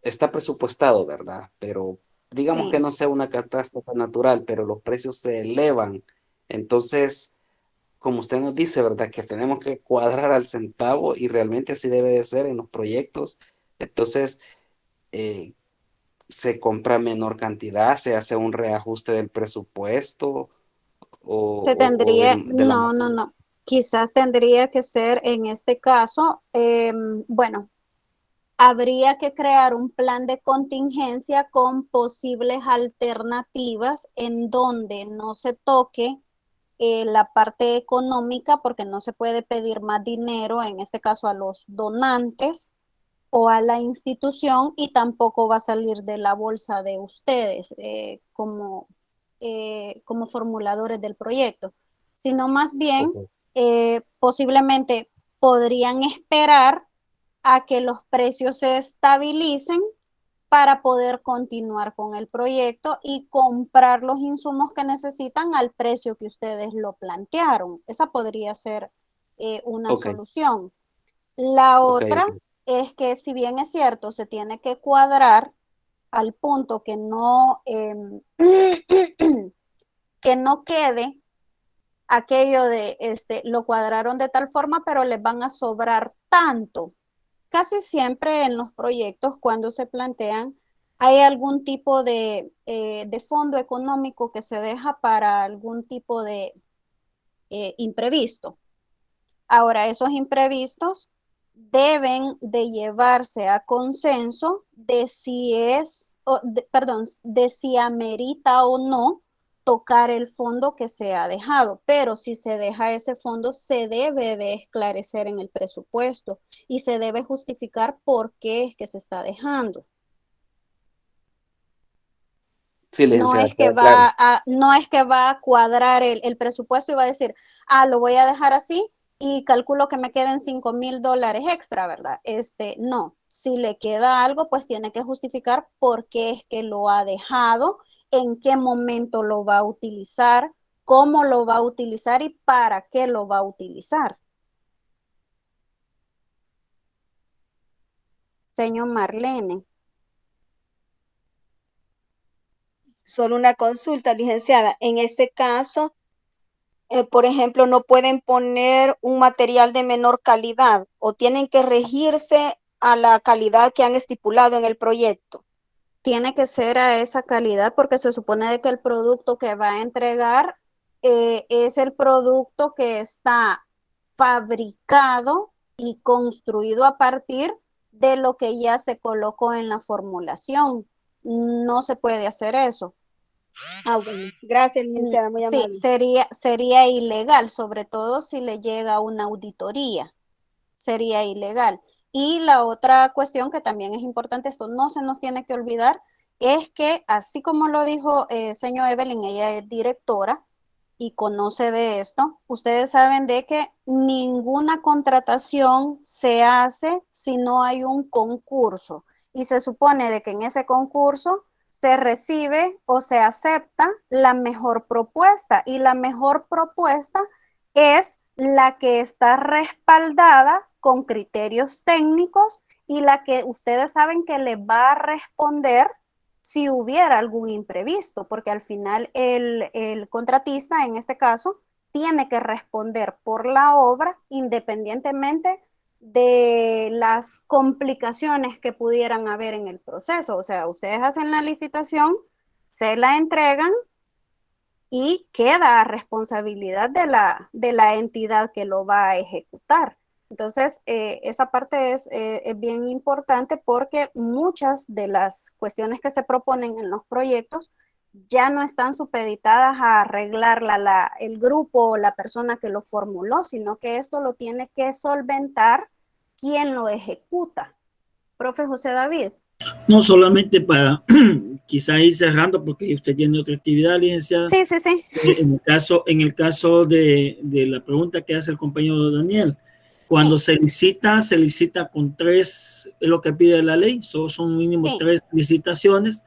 está presupuestado, ¿verdad? Pero digamos que Sí. no sea una catástrofe natural, pero los precios se elevan. Entonces, como usted nos dice, ¿verdad? Que tenemos que cuadrar al centavo y realmente así debe de ser en los proyectos. Entonces, eh, se compra menor cantidad, se hace un reajuste del presupuesto Se o tendría, de la no. Quizás tendría que ser en este caso, bueno, habría que crear un plan de contingencia con posibles alternativas en donde no se toque la parte económica, porque no se puede pedir más dinero, en este caso a los donantes o a la institución, y tampoco va a salir de la bolsa de ustedes como formuladores del proyecto, sino más bien posiblemente podrían esperar a que los precios se estabilicen para poder continuar con el proyecto y comprar los insumos que necesitan al precio que ustedes lo plantearon. Esa podría ser una solución. La otra es que, si bien es cierto, se tiene que cuadrar al punto que no, que no quede aquello de lo cuadraron de tal forma, pero les van a sobrar tanto. Casi siempre en los proyectos, cuando se plantean, hay algún tipo de fondo económico que se deja para algún tipo de imprevisto. Ahora, esos imprevistos deben de llevarse a consenso de si de si amerita o no tocar el fondo que se ha dejado, pero si se deja ese fondo, se debe de esclarecer en el presupuesto y se debe justificar por qué es que se está dejando. Sí, No es que claro. no es que va a cuadrar el presupuesto y va a decir, lo voy a dejar así y calculo que me queden $5,000 extra, ¿verdad? No, si le queda algo, pues tiene que justificar por qué es que lo ha dejado, en qué momento lo va a utilizar, cómo lo va a utilizar y para qué lo va a utilizar. Señor Marlene. Solo una consulta, licenciada. En este caso, por ejemplo, no pueden poner un material de menor calidad o tienen que regirse a la calidad que han estipulado en el proyecto. Tiene que ser a esa calidad porque se supone de que el producto que va a entregar es el producto que está fabricado y construido a partir de lo que ya se colocó en la formulación. No se puede hacer eso. Bueno. Gracias, licenciada, muy amable. Sí, sería ilegal, sobre todo si le llega una auditoría. Sería ilegal. Y la otra cuestión que también es importante, esto no se nos tiene que olvidar, es que así como lo dijo señor Evelyn, ella es directora y conoce de esto, ustedes saben de que ninguna contratación se hace si no hay un concurso. Y se supone de que en ese concurso se recibe o se acepta la mejor propuesta, y la mejor propuesta es la que está respaldada con criterios técnicos y la que ustedes saben que le va a responder si hubiera algún imprevisto, porque al final el contratista, en este caso, tiene que responder por la obra independientemente de las complicaciones que pudieran haber en el proceso. O sea, ustedes hacen la licitación, se la entregan y queda a responsabilidad de la entidad que lo va a ejecutar. Entonces, esa parte es bien importante porque muchas de las cuestiones que se proponen en los proyectos ya no están supeditadas a arreglarla el grupo o la persona que lo formuló, sino que esto lo tiene que solventar quien lo ejecuta. Profe José David. No, solamente para quizá ir cerrando, porque usted tiene otra actividad, licenciada. Sí. En el caso de la pregunta que hace el compañero Daniel, cuando se licita con 3, es lo que pide la ley, son mínimo 3 licitaciones,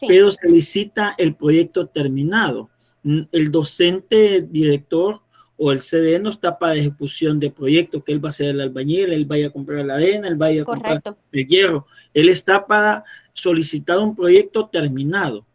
pero se licita el proyecto terminado. El docente, director o el CDE no está para ejecución de proyecto, que él va a ser el albañil, él vaya a comprar la arena, él vaya a comprar el hierro. Él está para solicitar un proyecto terminado.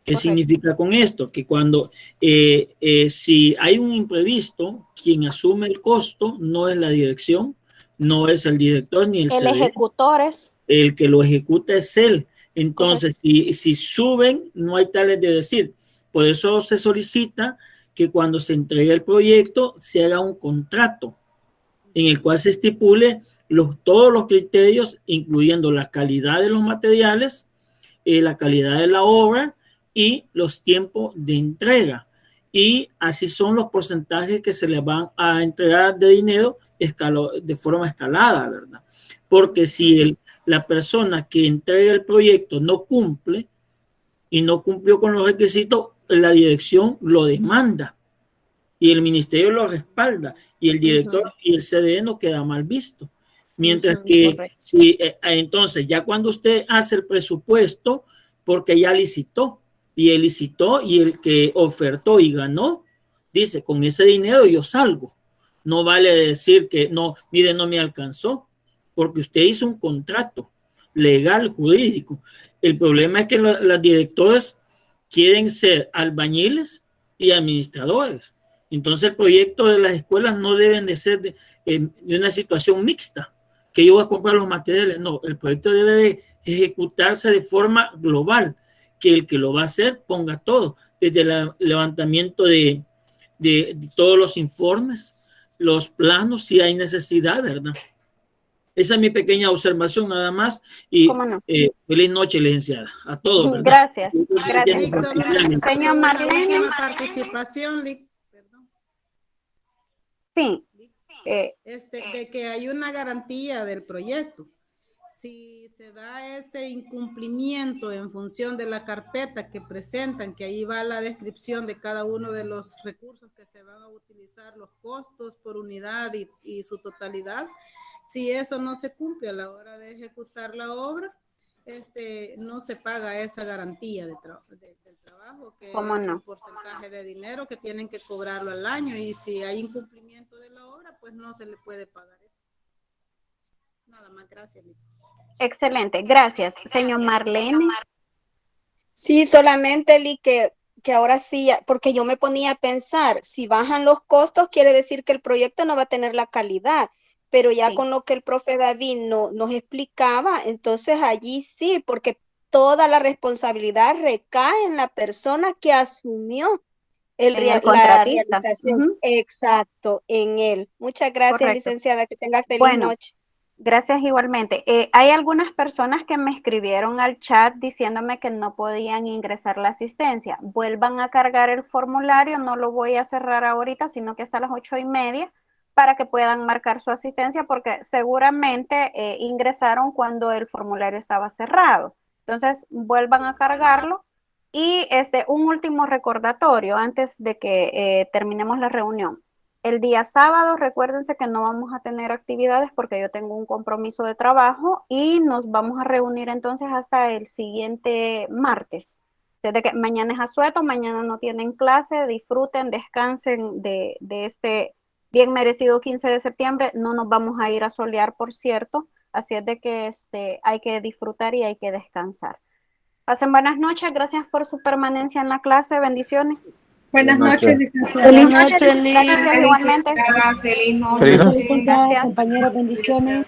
¿Qué significa con esto? Que cuando, si hay un imprevisto, quien asume el costo no es la dirección, no es el director ni el CDE. El ejecutor es. El que lo ejecuta es él. Entonces, si suben, no hay tales de decir. Por eso se solicita que cuando se entregue el proyecto se haga un contrato en el cual se estipule todos los criterios, incluyendo la calidad de los materiales, la calidad de la obra y los tiempos de entrega. y así son los porcentajes que se les van a entregar de dinero de forma escalada, ¿verdad? Porque si la persona que entrega el proyecto no cumple y no cumplió con los requisitos, la dirección lo demanda y el ministerio lo respalda y el director y el CDE no queda mal visto. Mientras que entonces ya cuando usted hace el presupuesto, porque ya licitó y el que ofertó y ganó, dice, con ese dinero yo salgo. No vale decir que no, mire, no me alcanzó, porque usted hizo un contrato legal, jurídico. El problema es que los directores quieren ser albañiles y administradores. Entonces el proyecto de las escuelas no deben de ser de una situación mixta, que yo voy a comprar los materiales. No, el proyecto debe de ejecutarse de forma global, que el que lo va a hacer ponga todo, desde el levantamiento de todos los informes, los planos, si hay necesidad, ¿verdad? Esa es mi pequeña observación nada más y feliz noche, licenciada, a todos, ¿verdad? Gracias. Señor Marlene. Participación, perdón. Sí. De que hay una garantía del proyecto. Si se da ese incumplimiento en función de la carpeta que presentan, que ahí va la descripción de cada uno de los recursos que se van a utilizar, los costos por unidad y su totalidad, si eso no se cumple a la hora de ejecutar la obra, no se paga esa garantía del trabajo, que es un porcentaje de dinero que tienen que cobrarlo al año, y si hay incumplimiento de la obra, pues no se le puede pagar eso. Nada más, gracias. Excelente, gracias. Señor Marlene. Sí, solamente, Eli, que ahora sí, porque yo me ponía a pensar, si bajan los costos, quiere decir que el proyecto no va a tener la calidad, pero ya con lo que el profe David nos explicaba, entonces allí sí, porque toda la responsabilidad recae en la persona que asumió la realización. Exacto, en él. Muchas gracias, licenciada, que tenga feliz noche. Gracias igualmente. Hay algunas personas que me escribieron al chat diciéndome que no podían ingresar la asistencia. Vuelvan a cargar el formulario, no lo voy a cerrar ahorita, sino que hasta las 8:30 para que puedan marcar su asistencia, porque seguramente ingresaron cuando el formulario estaba cerrado. Entonces, vuelvan a cargarlo. Y un último recordatorio antes de que terminemos la reunión. El día sábado, recuérdense que no vamos a tener actividades porque yo tengo un compromiso de trabajo y nos vamos a reunir entonces hasta el siguiente martes. O sea, de que mañana es asueto, mañana no tienen clase, disfruten, descansen de este bien merecido 15 de septiembre. No nos vamos a ir a solear, por cierto, así es de que hay que disfrutar y hay que descansar. Pasen buenas noches, gracias por su permanencia en la clase, bendiciones. Buenas noches, licenciada. Feliz noche, gracias igualmente. Feliz noche. Feliz noche. Compañeros, bendiciones.